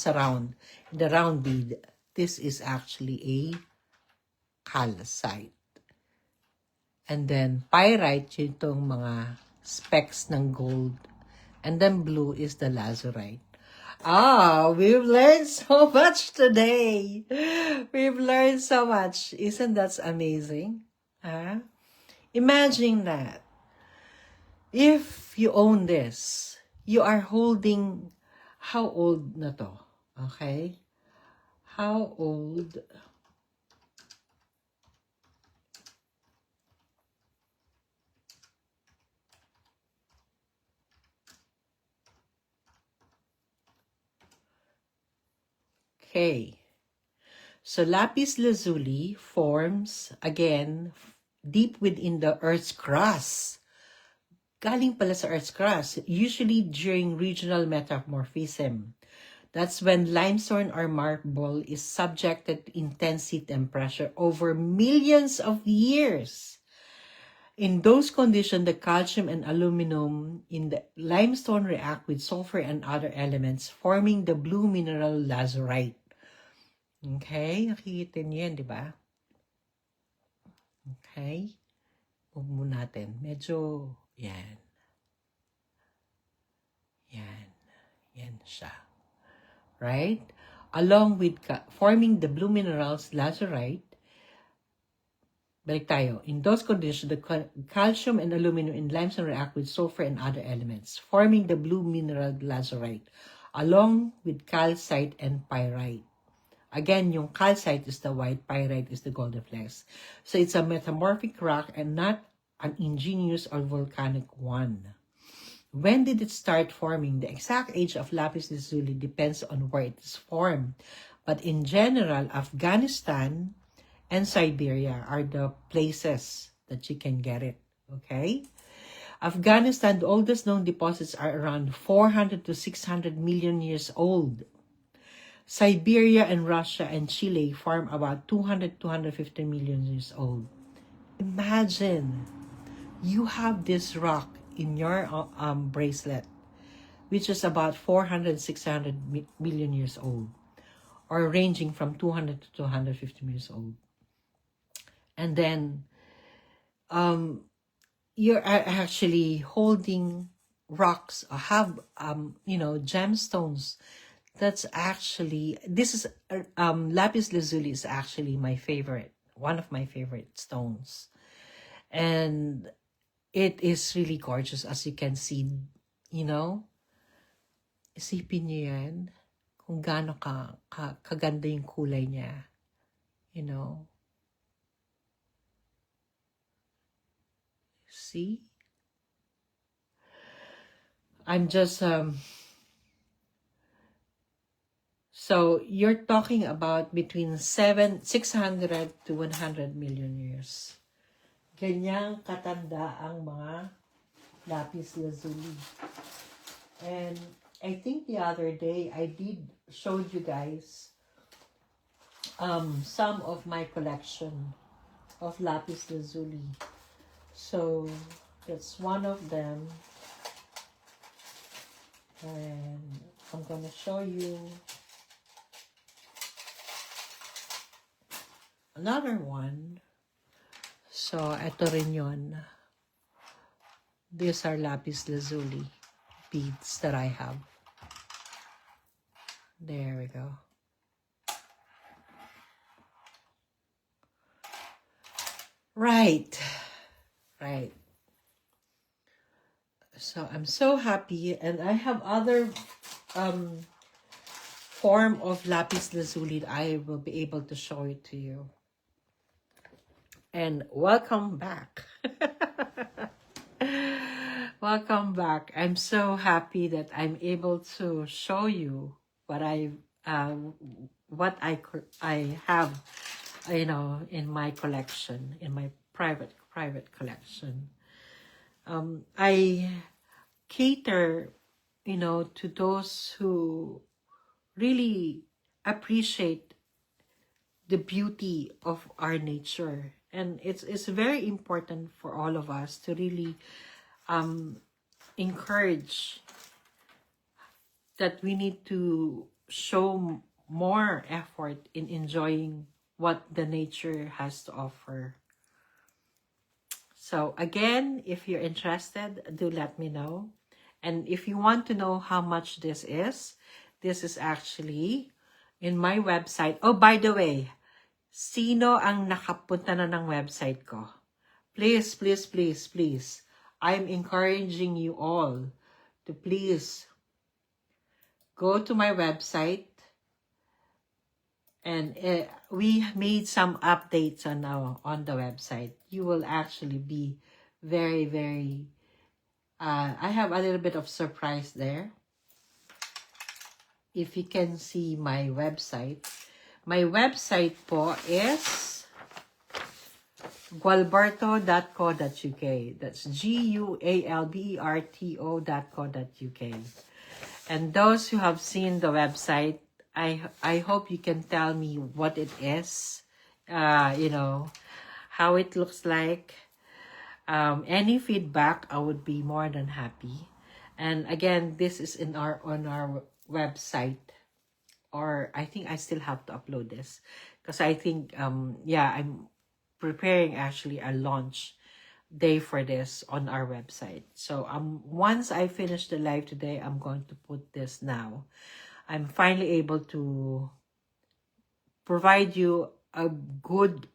round. The round bead. This is actually a calcite. And then, pyrite, yun itong mga specks ng gold. And then, blue is the lazurite. We've learned so much today. We've learned so much. Isn't that amazing? Imagine that. If you own this, you are holding, how old na to? Okay? How old? Okay. So lapis lazuli forms, again, deep within the Earth's crust. Galing pala sa Earth's crust, usually during regional metamorphism. That's when limestone or marble is subjected to intense heat and pressure over millions of years. In those conditions, the calcium and aluminum in the limestone react with sulfur and other elements, forming the blue mineral lazurite. Okay? Nakikita niyo yan, di ba? Okay? Huwag mo natin. Medyo, yan. Yan siya. Right? Along with forming the blue minerals, lazurite, balik tayo. In those conditions, the calcium and aluminum in limestone react with sulfur and other elements, forming the blue mineral lazurite, along with calcite and pyrite. Again, yung calcite is the white, pyrite is the golden flecks. So it's a metamorphic rock and not an ingenious or volcanic one. When did it start forming? The exact age of lapis lazuli depends on where it is formed. But in general, Afghanistan and Siberia are the places that you can get it. Okay? Afghanistan, the oldest known deposits are around 400 to 600 million years old. Siberia and Russia and Chile form about 200 to 250 million years old. Imagine, you have this rock in your bracelet, which is about 400, 600 million years old, or ranging from 200 to 250 years old. And then, you're actually holding rocks, or have, gemstones. That's actually, lapis lazuli is actually my favorite, one of my favorite stones. And it is really gorgeous, as you can see, Isipin niyo yan, kung gaano kaganda yung kulay niya. you know. See? I'm just, so you're talking about between 600 to 100 million years. Ganyang katanda ang mga lapis lazuli. And I think the other day I did showed you guys some of my collection of lapis lazuli. So that's one of them. And I'm gonna show you another one. So ito rin yun. These are lapis lazuli beads that I have. There we go. Right. So I'm so happy, and I have other form of lapis lazuli that I will be able to show it to you. And welcome back. Welcome back. I'm so happy that I'm able to show you what I have, you know, in my collection, in my private collection. I cater, you know, to those who really appreciate the beauty of our nature. And it's very important for all of us to really encourage that we need to show more effort in enjoying what the nature has to offer. So again, if you're interested, do let me know. And if you want to know how much this is actually in my website. Oh, by the way, sino ang nakapunta na ng website ko? Please, please, please, please. I'm encouraging you all to please go to my website. And we made some updates on the website. You will actually be very, very... I have a little bit of surprise there. If you can see my website po is gualberto.co.uk. That's gualberto.co.uk. And those who have seen the website, I hope you can tell me what it is, you know, how it looks like. Any feedback, I would be more than happy. And again, this is on our website, or I think I still have to upload this because I think yeah, I'm preparing actually a launch day for this on our website. So once I finish the live today, I'm going to put this now. I'm finally able to provide you a good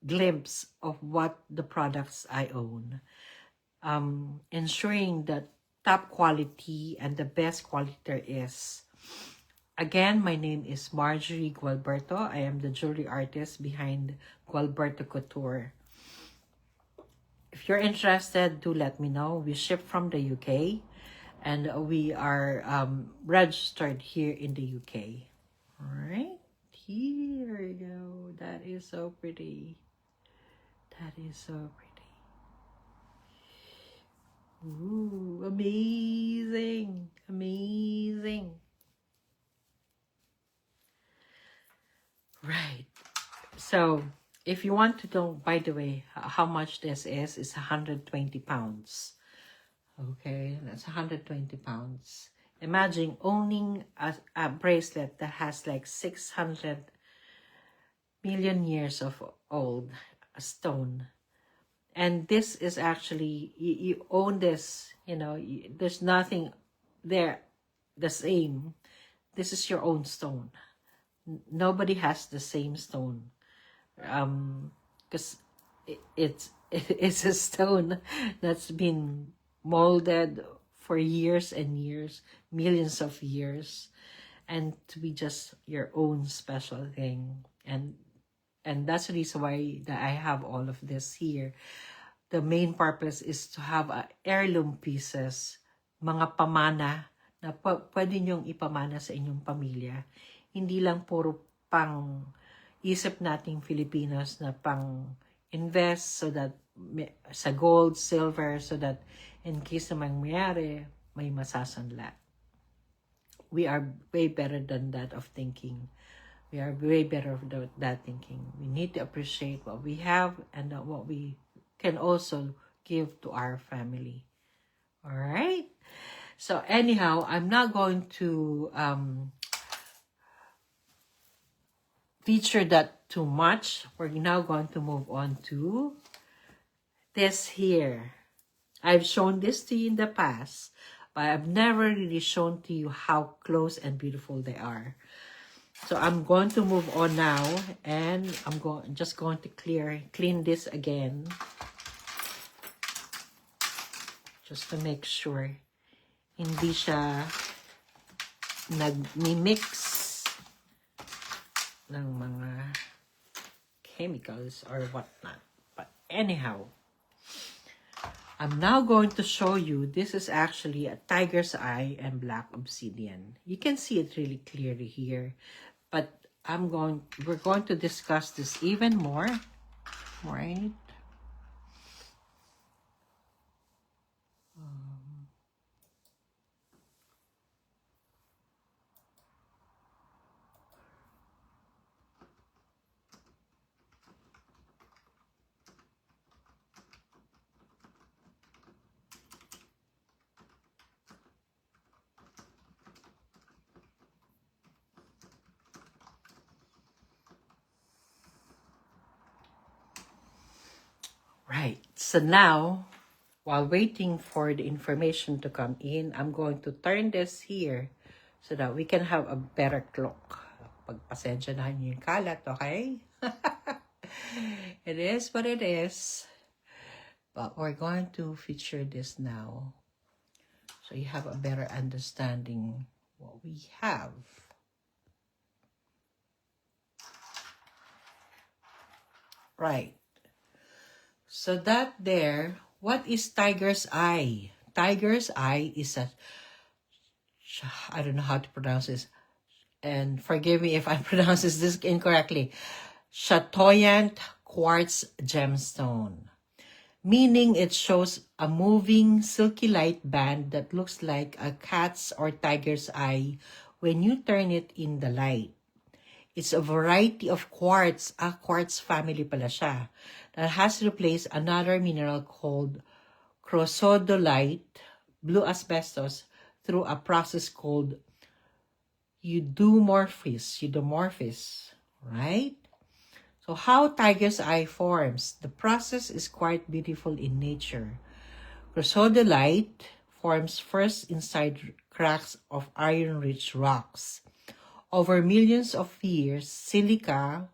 glimpse of what the products I own, ensuring that top quality and the best quality there is. Again, my name is Marjorie Gualberto. I am the jewelry artist behind Gualberto Couture. If you're interested, do let me know. We ship from the UK, and we are registered here in the UK. All right, here we go. That is so pretty. That is so pretty. Ooh, amazing, amazing. Right. So if you want to know, by the way, how much this is 120 pounds. Okay, that's 120 pounds. Imagine owning a bracelet that has like 600 million years of old, a stone. And this is actually, you own this, you know, there's nothing there the same. This is your own stone. Nobody has the same stone. Because it's a stone that's been molded for years and years, millions of years, and to be just your own special thing. And And that's the reason why that I have all of this here. The main purpose is to have heirloom pieces, mga pamana na pwede nyong ipamana sa inyong pamilya. Hindi lang puro pang isip nating Filipinos na pang invest so that sa gold, silver, so that in case na mangyari, may masasanla. We are way better than that of thinking. We are way better of that thinking. We need to appreciate what we have and what we can also give to our family. All right? So anyhow, I'm not going to feature that too much. We're now going to move on to this here. I've shown this to you in the past, but I've never really shown to you how close and beautiful they are. So I'm going to move on now, and I'm just going to clean this again, just to make sure hindi siya nag-mix ng mga chemicals or whatnot. But anyhow, I'm now going to show you, this is actually a tiger's eye and black obsidian. You can see it really clearly here, but we're going to discuss this even more, right? Right, so now, while waiting for the information to come in, I'm going to turn this here so that we can have a better look. Pagpasensya na niyo yung kalat, okay? It is what it is. But we're going to feature this now so you have a better understanding what we have. Right. So that there, what is tiger's eye? Tiger's eye is I don't know how to pronounce this, and forgive me if I pronounce this incorrectly, chatoyant quartz gemstone, meaning it shows a moving silky light band that looks like a cat's or tiger's eye when you turn it in the light. It's a variety of quartz, quartz family pala siya, that has replaced another mineral called chrysodolite, blue asbestos, through a process called eudomorphism, right? So how tiger's eye forms? The process is quite beautiful in nature. Chrysodolite forms first inside cracks of iron-rich rocks. Over millions of years, silica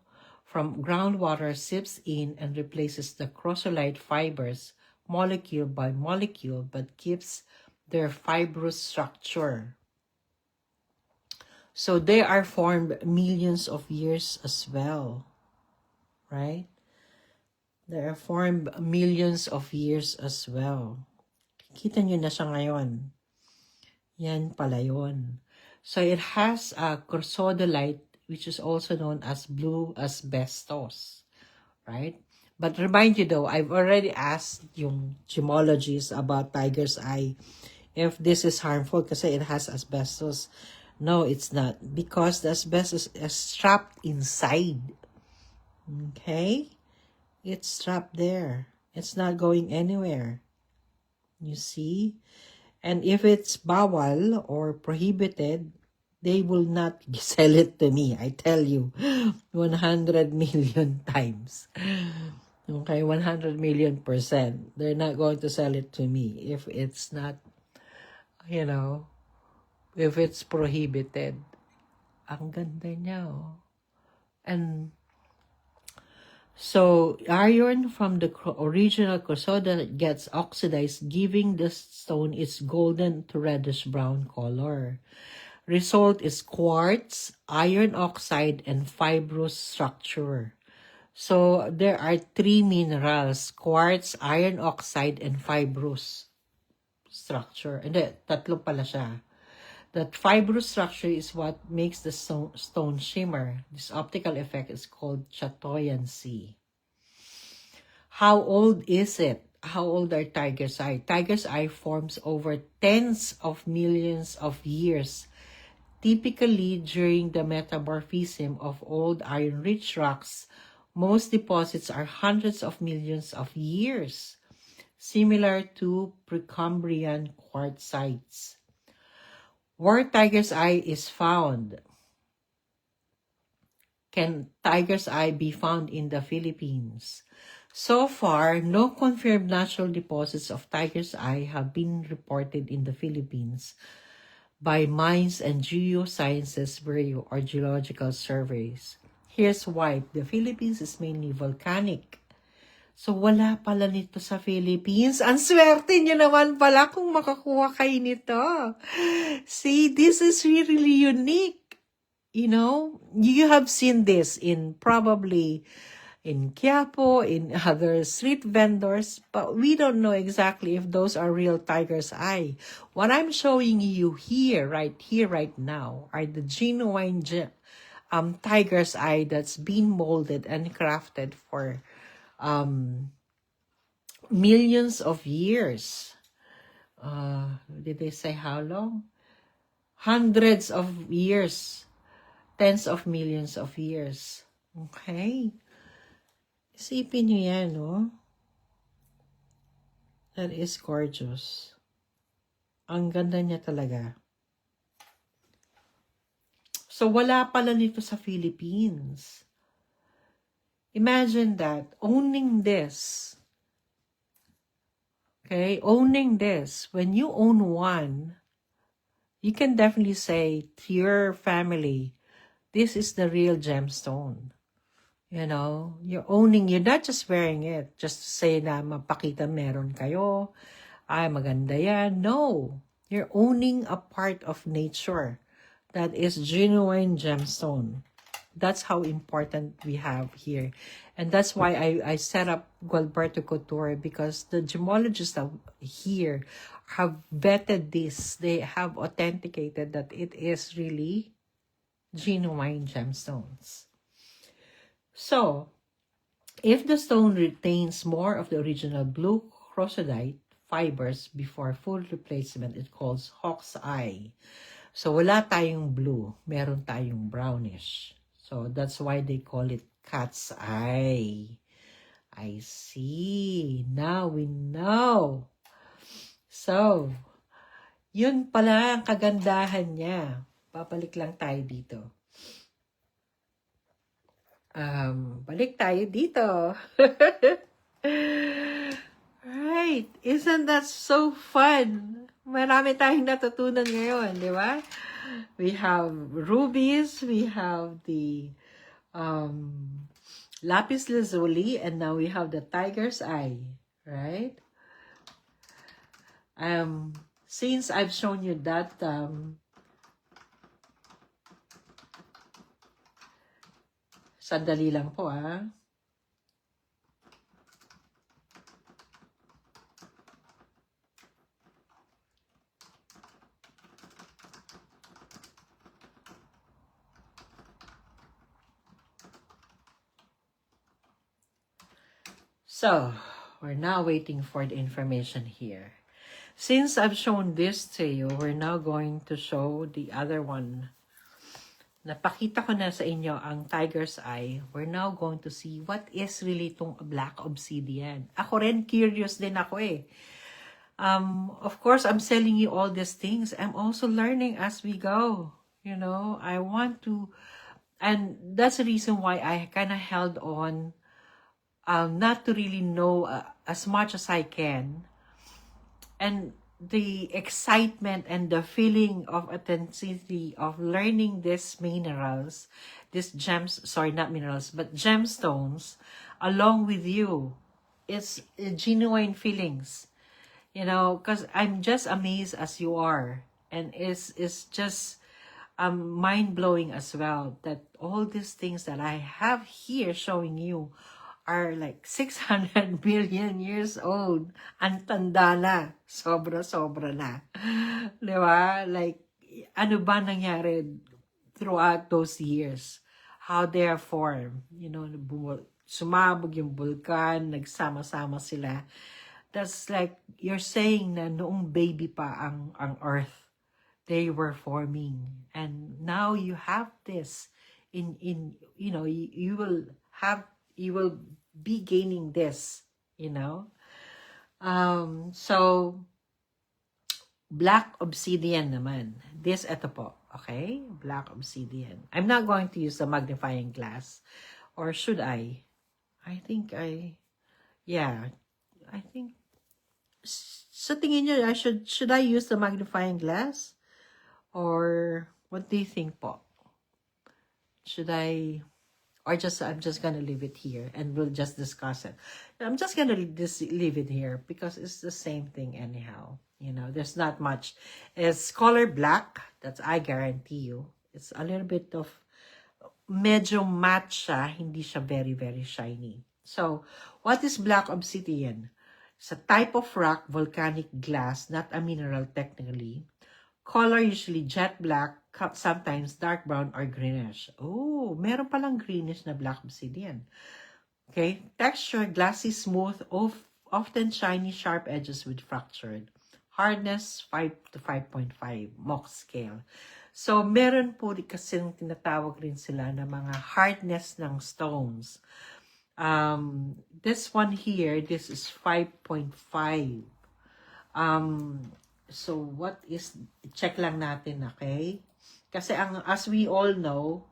from groundwater seeps in and replaces the chrysolite fibers molecule by molecule, but keeps their fibrous structure. So they are formed millions of years as well, right? They are formed millions of years as well. Kita nyo na siya ngayon. Yan pala yun. So it has a chrysodolite, which is also known as blue asbestos, right? But remind you though, I've already asked yung gemologists about tiger's eye if this is harmful kasi it has asbestos. No, it's not, because the asbestos is trapped inside. Okay? It's trapped there. It's not going anywhere. You see? And if it's bawal or prohibited, they will not sell it to me. I tell you, 100 million times. Okay, 100 million%. They're not going to sell it to me if it's not, if it's prohibited. Ang ganda niya, oh. And so, iron from the original chrysodolite gets oxidized, giving the stone its golden to reddish brown color. Result is quartz, iron oxide, and fibrous structure. So, there are 3 minerals, quartz, iron oxide, and fibrous structure. Hindi, tatlo pala siya. That fibrous structure is what makes the stone shimmer. This optical effect is called chatoyancy. How old is it? How old are tiger's eye? Tiger's eye forms over tens of millions of years, typically during the metamorphism of old iron-rich rocks. Most deposits are hundreds of millions of years, similar to Precambrian quartzites. Where tiger's eye is found. Can tiger's eye be found in the Philippines? So far, no confirmed natural deposits of tiger's eye have been reported in the Philippines by mines and geosciences bureau or geological surveys. Here's why. The Philippines is mainly volcanic. So, wala pala nito sa Philippines. Ang swerte nyo naman pala kung makakuha kayo nito. See, this is really unique. You know, you have seen this in probably in Quiapo, in other street vendors, but we don't know exactly if those are real tiger's eye. What I'm showing you here, right now, are the genuine tiger's eye that's been molded and crafted for millions of years. Did they say how long? Hundreds of years. Tens of millions of years. Okay? Isipin nyo yan, no? That is gorgeous. Ang ganda niya talaga. So, wala pala nito sa Philippines. Imagine that, owning this. Okay, owning this. When you own one, you can definitely say to your family, this is the real gemstone. You know, you're not just wearing it, just to say na mapakita meron kayo, ay maganda yan. No, you're owning a part of nature that is genuine gemstone. That's how important we have here. And that's why I set up Gualberto Couture, because the gemologists here have vetted this. They have authenticated that it is really genuine gemstones. So, if the stone retains more of the original blue chrysolite fibers before full replacement, it calls hawk's eye. So, wala tayong blue. Meron tayong brownish. So, that's why they call it cat's eye. I see. Now we know. So, yun pala ang kagandahan niya. Papalik lang tayo dito. Balik tayo dito. Right. Isn't that so fun? Marami tayong natutunan ngayon, di ba? We have rubies, we have the lapis lazuli, and now we have the tiger's eye, right? Since I've shown you that sandali lang po So, we're now waiting for the information here. Since I've shown this to you, we're now going to show the other one. Napakita ko na sa inyo ang tiger's eye. We're now going to see what is really itong black obsidian. Ako rin, curious din ako eh. Of course, I'm selling you all these things. I'm also learning as we go. You know, I want to, and that's the reason why I kind of held on not to really know as much as I can. And the excitement and the feeling of authenticity of learning these minerals, these gems, sorry, not minerals, but gemstones, along with you, it's genuine feelings, you know, because I'm just amazed as you are. And it's just, mind-blowing as well that all these things that I have here showing you are like 600 million years old. Ang tanda na. Sobra-sobra na. Di ba? Like, ano ba nangyari throughout those years? How they are formed. You know, sumabog yung vulkan, nagsama-sama sila. That's like, you're saying na noong baby pa ang Earth, they were forming. And now you have this in you know, you will be gaining this, you know. So black obsidian naman. This, ito po. Okay? Black obsidian. I'm not going to use the magnifying glass. Or should I? I think sa tingin nyo, should I use the magnifying glass? Or what do you think po? Should I, or I'm just gonna leave it here and we'll just discuss it. I'm just gonna leave it here because it's the same thing anyhow. You know, there's not much. It's color black. That's, I guarantee you. It's a little bit of medyo matte siya. Hindi siya very, very shiny. So, what is black obsidian? It's a type of rock, volcanic glass, not a mineral technically. Color usually jet black, sometimes dark brown or greenish. Oh, meron palang greenish na black obsidian. Okay, texture, glassy, smooth, often shiny, sharp edges with fractured. Hardness, 5 to 5.5, Mohs scale. So, meron po kasi tinatawag rin sila na mga hardness ng stones. This one here, this is 5.5. So, what is, check lang natin, okay? Kasi as we all know,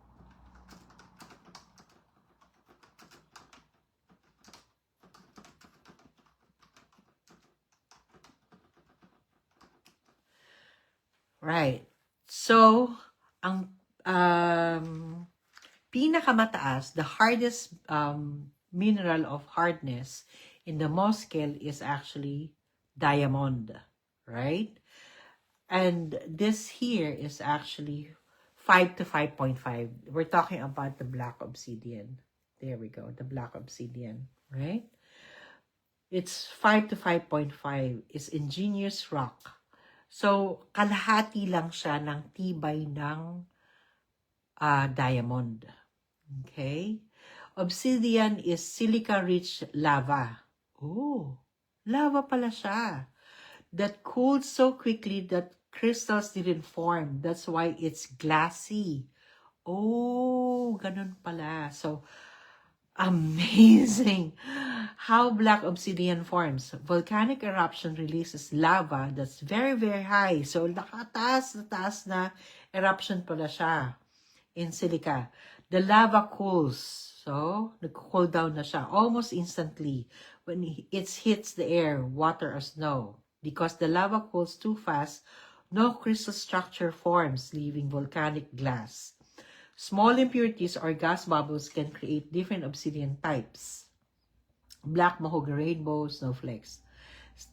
right. So, ang pinakamataas, the hardest mineral of hardness in the Mohs scale is actually diamond, right? And this here is actually 5 to 5.5. We're talking about the black obsidian. There we go, the black obsidian, right? It's 5 to 5.5. It's ingenious rock. So, kalahati lang siya ng tibay ng diamond. Okay? Obsidian is silica-rich lava. Oh, lava pala siya. That cooled so quickly that crystals didn't form. That's why it's glassy. Oh, ganun pala. So, amazing how black obsidian forms. Volcanic eruption releases lava that's very, very high. So, nakataas na taas na eruption pala siya in silica. The lava cools. So, nag-cool down na siya almost instantly when it hits the air, water or snow. Because the lava cools too fast, no crystal structure forms, leaving volcanic glass. Small impurities or gas bubbles can create different obsidian types. Black mahogany rainbow snowflakes.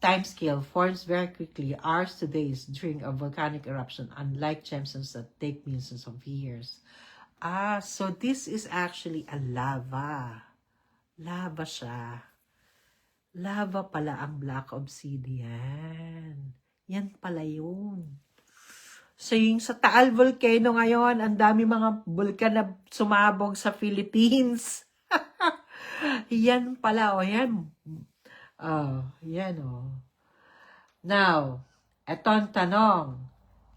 Time scale forms very quickly, hours to days during a volcanic eruption, unlike gemstones that take millions of years. So this is actually a lava. Lava siya. Lava pala ang black obsidian. Yan pala yun. So yung sa Taal Volcano ngayon, ang dami mga bulkan na sumabog sa Philippines. Yan pala, o yan. Yan o. Now, etong tanong,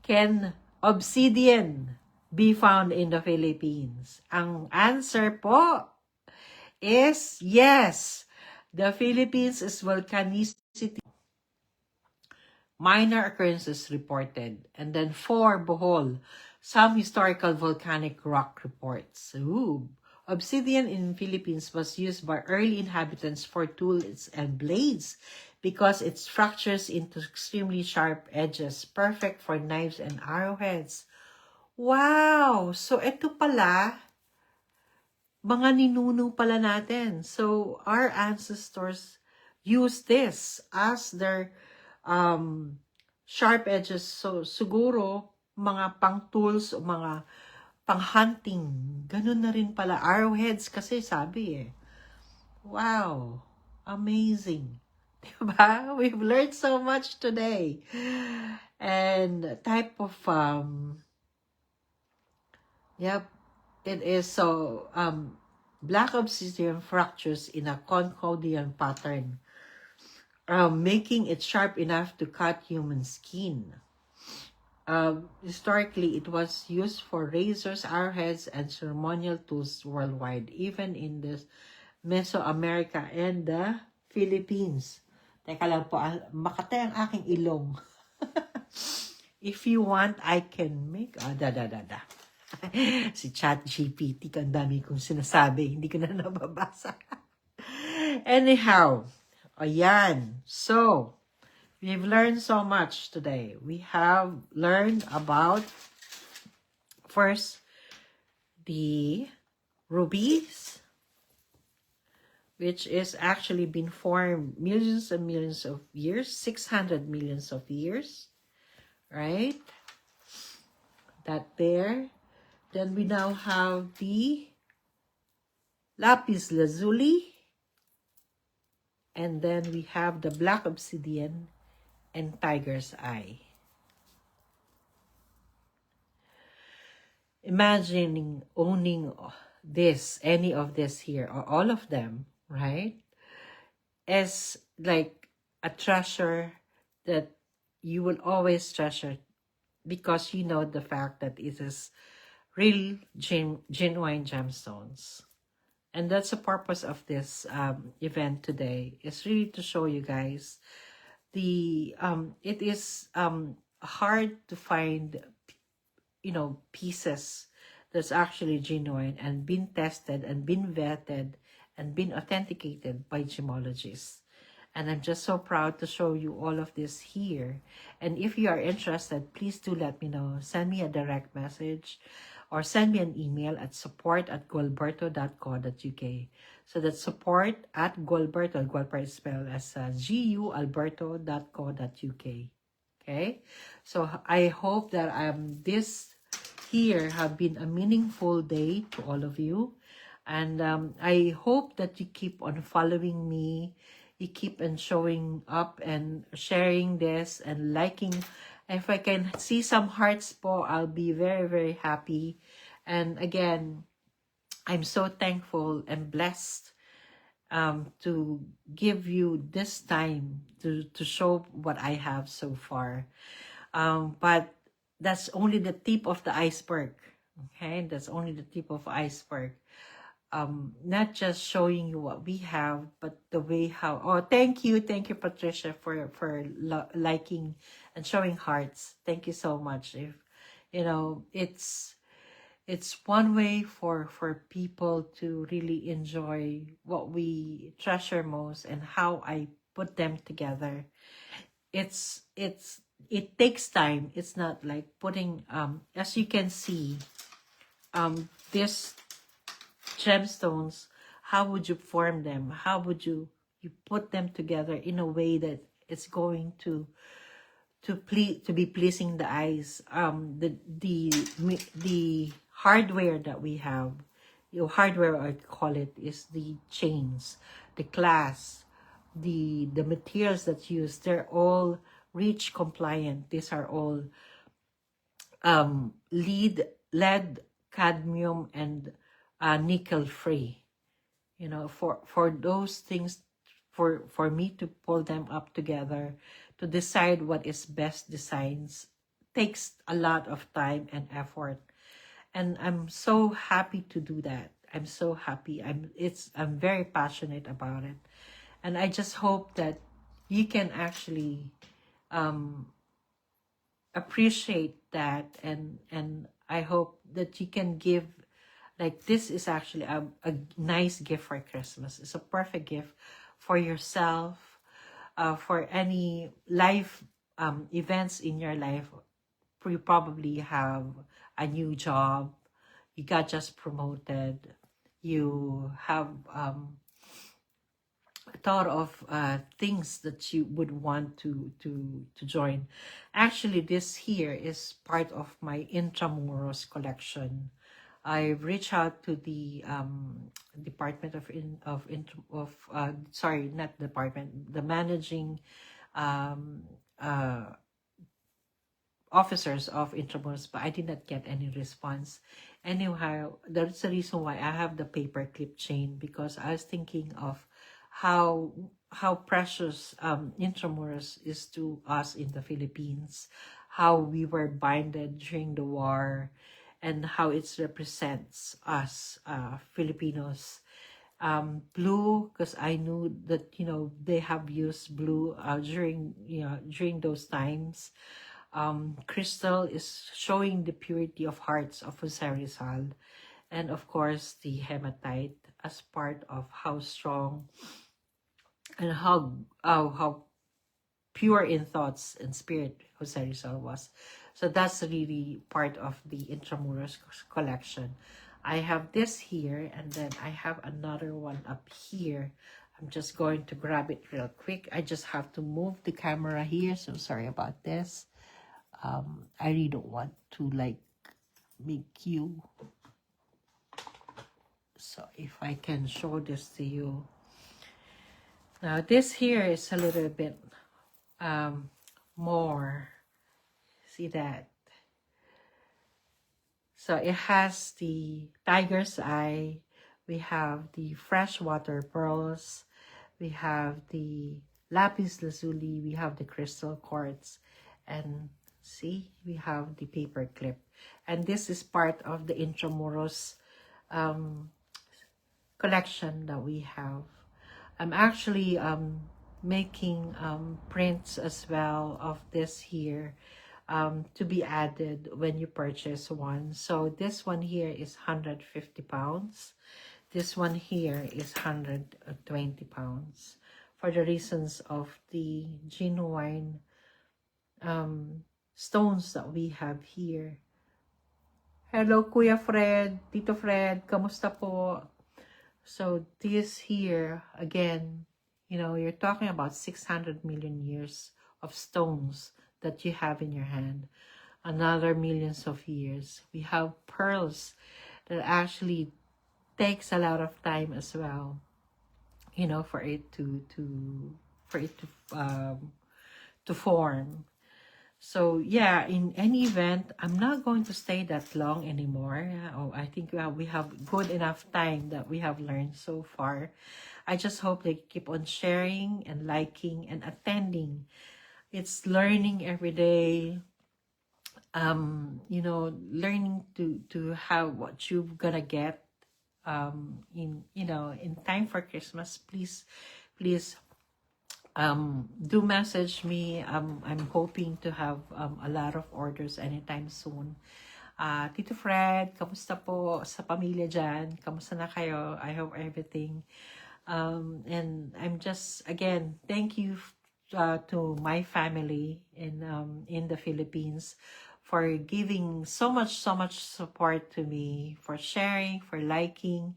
can obsidian be found in the Philippines? Ang answer po is yes. The Philippines is volcanicity. Minor occurrences reported. And then 4, Bohol. Some historical volcanic rock reports. Ooh. Obsidian in Philippines was used by early inhabitants for tools and blades because it fractures into extremely sharp edges, perfect for knives and arrowheads. Wow! So, ito pala, mga ninuno pala natin. So, our ancestors used this as their sharp edges. So, siguro, mga pang-tools o mga pang-hunting. Ganun na rin pala. Arrowheads kasi sabi eh. Wow. Amazing. Diba? We've learned so much today. And type of, yep, it is so, black obsidian fractures in a concaudian pattern, making it sharp enough to cut human skin. Historically, it was used for razors, arrowheads, and ceremonial tools worldwide, even in the Mesoamerica and the Philippines. Teka lang po, makatay ang aking ilong. If you want, I can make... Si ChatGPT, ang dami kong sinasabi, hindi ko na nababasa. Anyhow, ayan. So, we've learned so much today. We have learned about, first, the rubies, which is actually been formed millions and millions of years, 600 millions of years, right? That there. Then we now have the lapis lazuli, and then we have the black obsidian and tiger's eye. Imagining owning this, any of this here, or all of them, right, as like a treasure that you will always treasure, because you know the fact that it is real genuine gemstones. And that's the purpose of this event today, is really to show you guys the it is hard to find, you know, pieces that's actually genuine and been tested and been vetted and been authenticated by gemologists. And I'm just so proud to show you all of this here. And if you are interested, please do let me know. Send me a direct message or send me an email at support@gualberto.co.uk. So that's support@gualberto, Gualberto is spelled as gualberto.co.uk. Okay? So I hope that this here have been a meaningful day to all of you. And I hope that you keep on following me. You keep on showing up and sharing this and liking. If I can see some hearts po, I'll be very, very happy. And again, I'm so thankful and blessed to give you this time to show what I have so far. But that's only the tip of the iceberg. Okay, that's only the tip of the iceberg. Not just showing you what we have, but the way how. Oh, thank you, Patricia, for liking and showing hearts. Thank you so much. If you know, it's one way for people to really enjoy what we treasure most and how I put them together. It takes time. It's not like putting as you can see this gemstones, how would you form them? How would you put them together in a way that it's going to be pleasing the eyes? The hardware that we have, hardware I call it, is the chains, the clasp, the materials that's used. They're all REACH compliant. These are all lead, cadmium, and nickel free. You know, for those things, for me to pull them up together to decide what is best designs takes a lot of time and effort, and I'm so happy to do that. I'm so happy. I'm very passionate about it, and I just hope that you can actually appreciate that, and I hope that you can give. Like, this is actually a nice gift for Christmas. It's a perfect gift for yourself, for any life events in your life. You probably have a new job, you got just promoted, you have thought of things that you would want to join. Actually, this here is part of my Intramuros collection. I reached out to the Department sorry, not department, the managing um, uh, officers of Intramuros, but I did not get any response. Anyhow, that's the reason why I have the paper clip chain, because I was thinking of how precious Intramuros is to us in the Philippines, how we were binded during the war, and how it represents us Filipinos. Blue, because I knew that they have used blue during those times. Crystal is showing the purity of hearts of Jose Rizal, and of course the hematite as part of how strong and how pure in thoughts and spirit Jose Rizal was. So that's really part of the Intramuros collection. I have this here, and then I have another one up here. I'm just going to grab it real quick. I just have to move the camera here, so sorry about this. I really don't want to make you. So if I can show this to you. Now this here is a little bit more. See that? So it has the tiger's eye. We have the freshwater pearls. We have the lapis lazuli. We have the crystal quartz. And see, we have the paper clip. And this is part of the Intramuros collection that we have. I'm actually making prints as well of this here to be added when you purchase one. So this one here is 150 pounds. This one here is 120 pounds for the reasons of the genuine stones that we have here. Hello, Kuya Fred, Tito Fred, kamusta po? So this here, again, you're talking about 600 million years of stones that you have in your hand. Another millions of years. We have pearls that actually takes a lot of time as well, for it to form. So yeah, in any event, I'm not going to stay that long anymore. Oh, I think we have good enough time that we have learned so far. I just hope they keep on sharing and liking and attending. It's learning every day. Learning to have what you're gonna get in time for Christmas. Please do message me. I'm hoping to have a lot of orders anytime soon. Tito Fred, kamusta po sa pamilya dyan? Kamusta na kayo? I hope everything. And I'm just, again, thank you to my family in the Philippines for giving so much support to me, for sharing, for liking.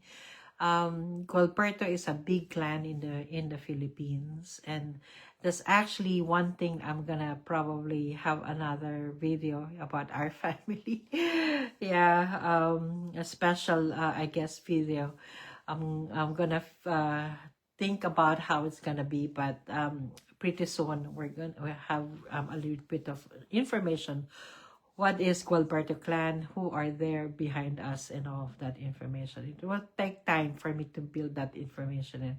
Gualberto is a big clan in the Philippines, and that's actually one thing I'm gonna probably have another video about our family. Yeah, a special I guess video. I'm gonna think about how it's gonna be, but pretty soon we have a little bit of information. What is Gualberto clan, who are there behind us, and all of that information. It will take time for me to build that information in,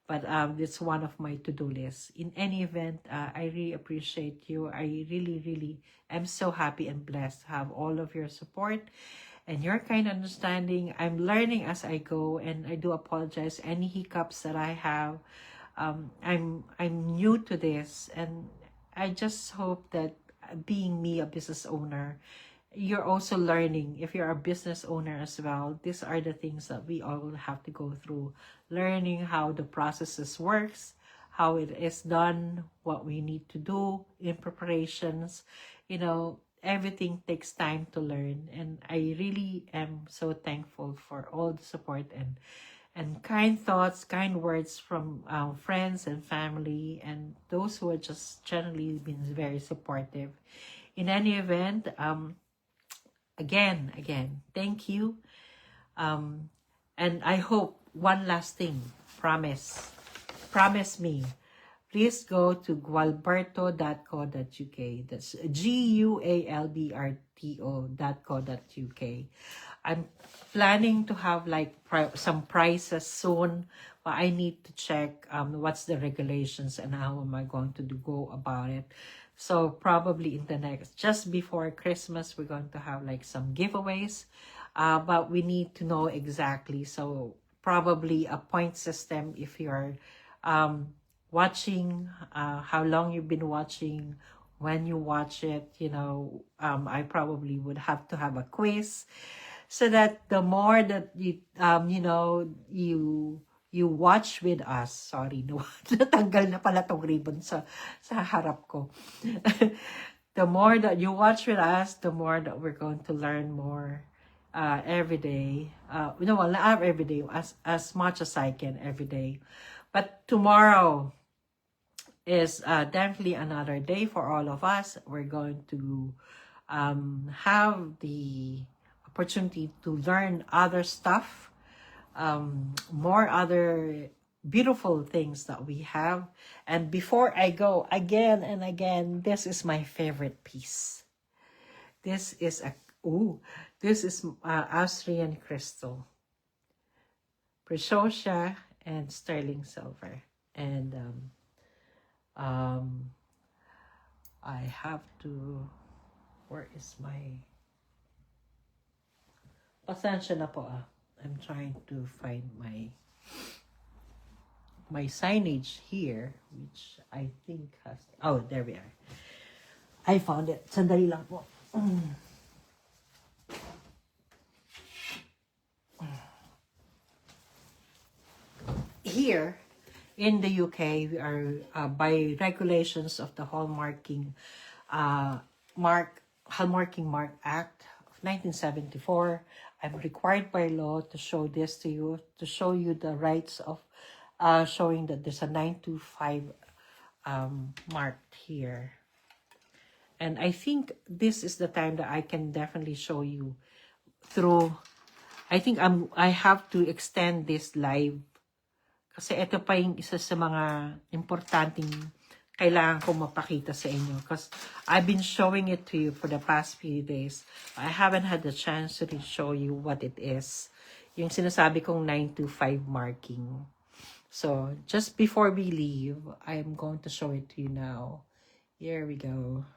but it's one of my to-do lists. In any event, I really appreciate you. I really am so happy and blessed to have all of your support and your kind understanding. I'm learning as I go, and I do apologize any hiccups that I have. I'm new to this, and I just hope that being me, a business owner, you're also learning. If you're a business owner as well, these are the things that we all have to go through. Learning how the processes works, how it is done, what we need to do in preparations. Everything takes time to learn, and I really am so thankful for all the support and kind thoughts, kind words from friends and family, and those who have just generally been very supportive. In any event, again, thank you. And I hope one last thing, promise me. Please go to gualberto.co.uk. That's gualberto.co.uk. I'm planning to have like some prices soon, but I need to check what's the regulations and how am I going to go about it. So probably in the next, just before Christmas, we're going to have like some giveaways, but we need to know exactly. So probably a point system if you're watching, how long you've been watching, when you watch it, I probably would have to have a quiz so that the more that you watch with us. Sorry, no, natanggal na pala tong ribbon sa harap ko. The more that you watch with us, the more that we're going to learn more every day. Well, not every day, as much as I can every day. But tomorrow is definitely another day for all of us. We're going to have the opportunity to learn other stuff, more other beautiful things that we have. And before I go, again and again, this is my favorite piece. This is Austrian crystal, precious and sterling silver. And I have to, where is my, pasensya na po I'm trying to find my signage here, which I think has, oh, there we are. I found it. Sandali lang po. Here in the UK, we are by regulations of the Hallmarking Mark Act of 1974. I'm required by law to show this to you, to show you the rights of showing that there's a 925 marked here. And I think this is the time that I can definitely show you through. I think I have to extend this live kasi ito pa yung isa sa mga importanteng kailangan ko mapakita sa inyo because I've been showing it to you for the past few days. I haven't had the chance to show you what it is. Yung sinasabi kong 925 marking. So, just before we leave, I'm going to show it to you now. Here we go.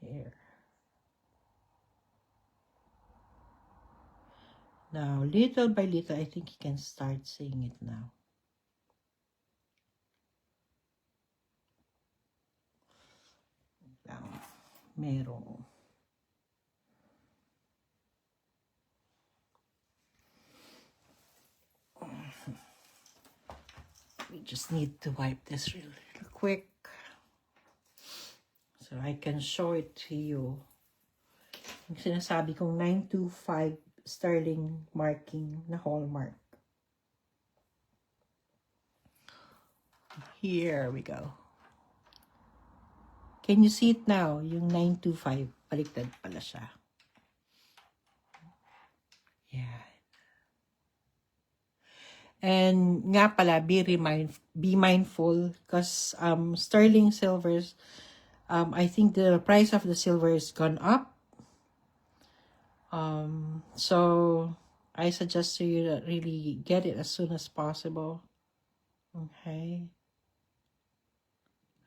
Here. Now, little by little, I think you can start seeing it now. Now, merong. We just need to wipe this real quick so I can show it to you. Yung sinasabi kong 925 sterling marking na hallmark. Here we go. Can you see it now? Yung 925, baliktad pala siya. Yeah. And nga pala, be mindful because sterling silvers, I think the price of the silver has gone up. So I suggest to you to really get it as soon as possible. Okay.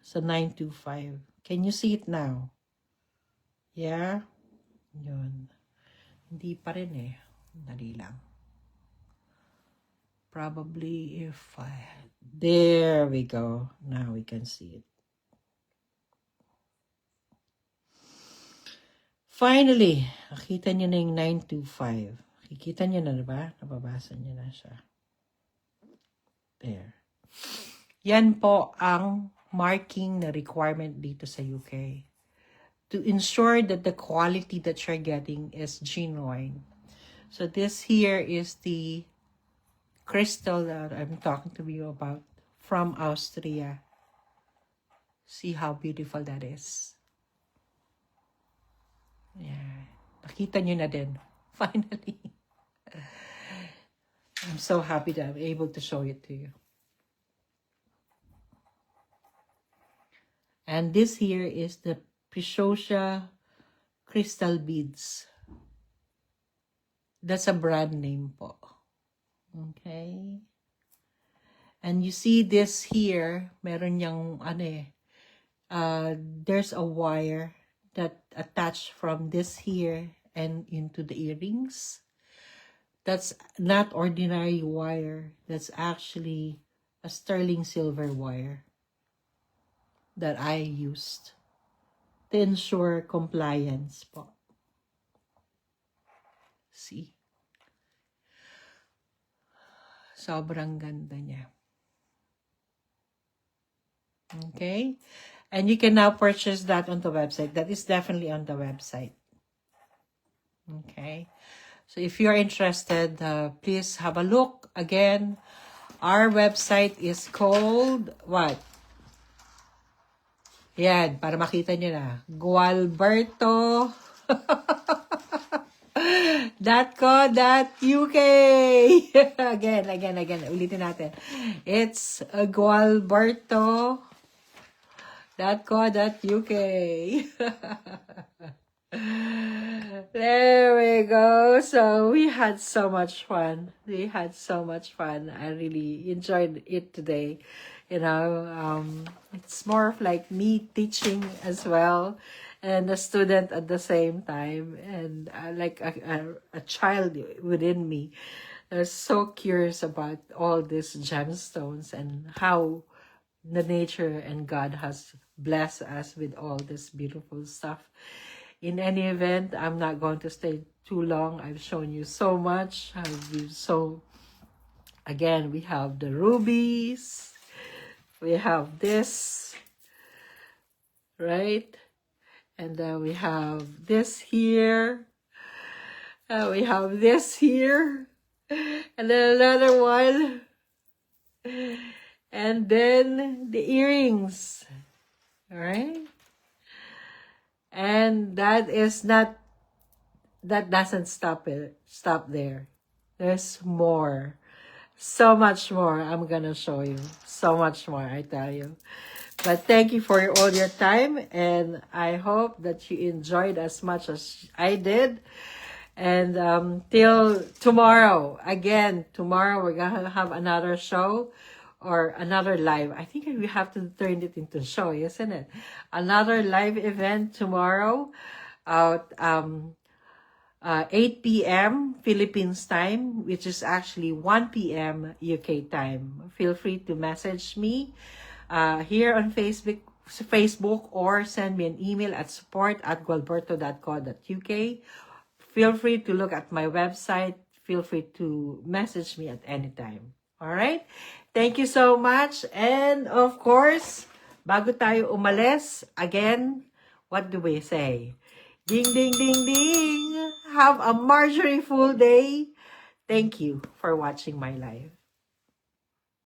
So 925. Can you see it now? Yeah? Yun. Hindi pa rin eh. Dali lang. Probably if there we go. Now we can see it. Finally, nakita nyo na yung 925. Kikita nyo na ba? Nababasa nyo na siya. There. Yan po ang marking na requirement dito sa UK. to ensure that the quality that you're getting is genuine. So this here is the crystal that I'm talking to you about from Austria. See how beautiful that is. Yeah. Nakita nyo na din. Finally. I'm so happy that I'm able to show it to you. And this here is the Preciosa crystal beads. That's a brand name po. Okay. And you see this here, meron niyang there's a wire that attached from this here and into the earrings. That's not ordinary wire. That's actually a sterling silver wire that I used to ensure compliance po. See? Sobrang ganda niya. Okay? And you can now purchase that on the website. That is definitely on the website. Okay? So if you're interested, please have a look. Again, our website is called what? Yan, para makita nyo na. gualberto.co.uk. Again. Ulitin natin. It's gualberto.co.uk. There we go. So we had so much fun. I really enjoyed it today. You know, it's more of like me teaching as well and a student at the same time, and like a child within me. I'm so curious about all these gemstones and how the nature and God has blessed us with all this beautiful stuff. In any event, I'm not going to stay too long. I've shown you so much. Again, we have the rubies. We have this, right? And then we have this here. We have this here. And then another one. And then the earrings. All right? And that doesn't stop there. There's more. So much more I'm gonna show you. So much more, I tell you. But thank you for all your time, and I hope that you enjoyed as much as I did. And till tomorrow, again, tomorrow we're gonna have another show or another live. I think we have to turn it into a show, isn't it? Another live event tomorrow at 8 p.m. Philippines time, which is actually 1 p.m. UK time. Feel free to message me here on Facebook, or send me an email at support@gualberto.co.uk. Feel free to look at my website. Feel free to message me at any time. All right? Thank you so much. And of course, bago tayo umalis, again, what do we say? Ding, ding, ding, ding. Have a Marjorie full day. Thank you for watching my live.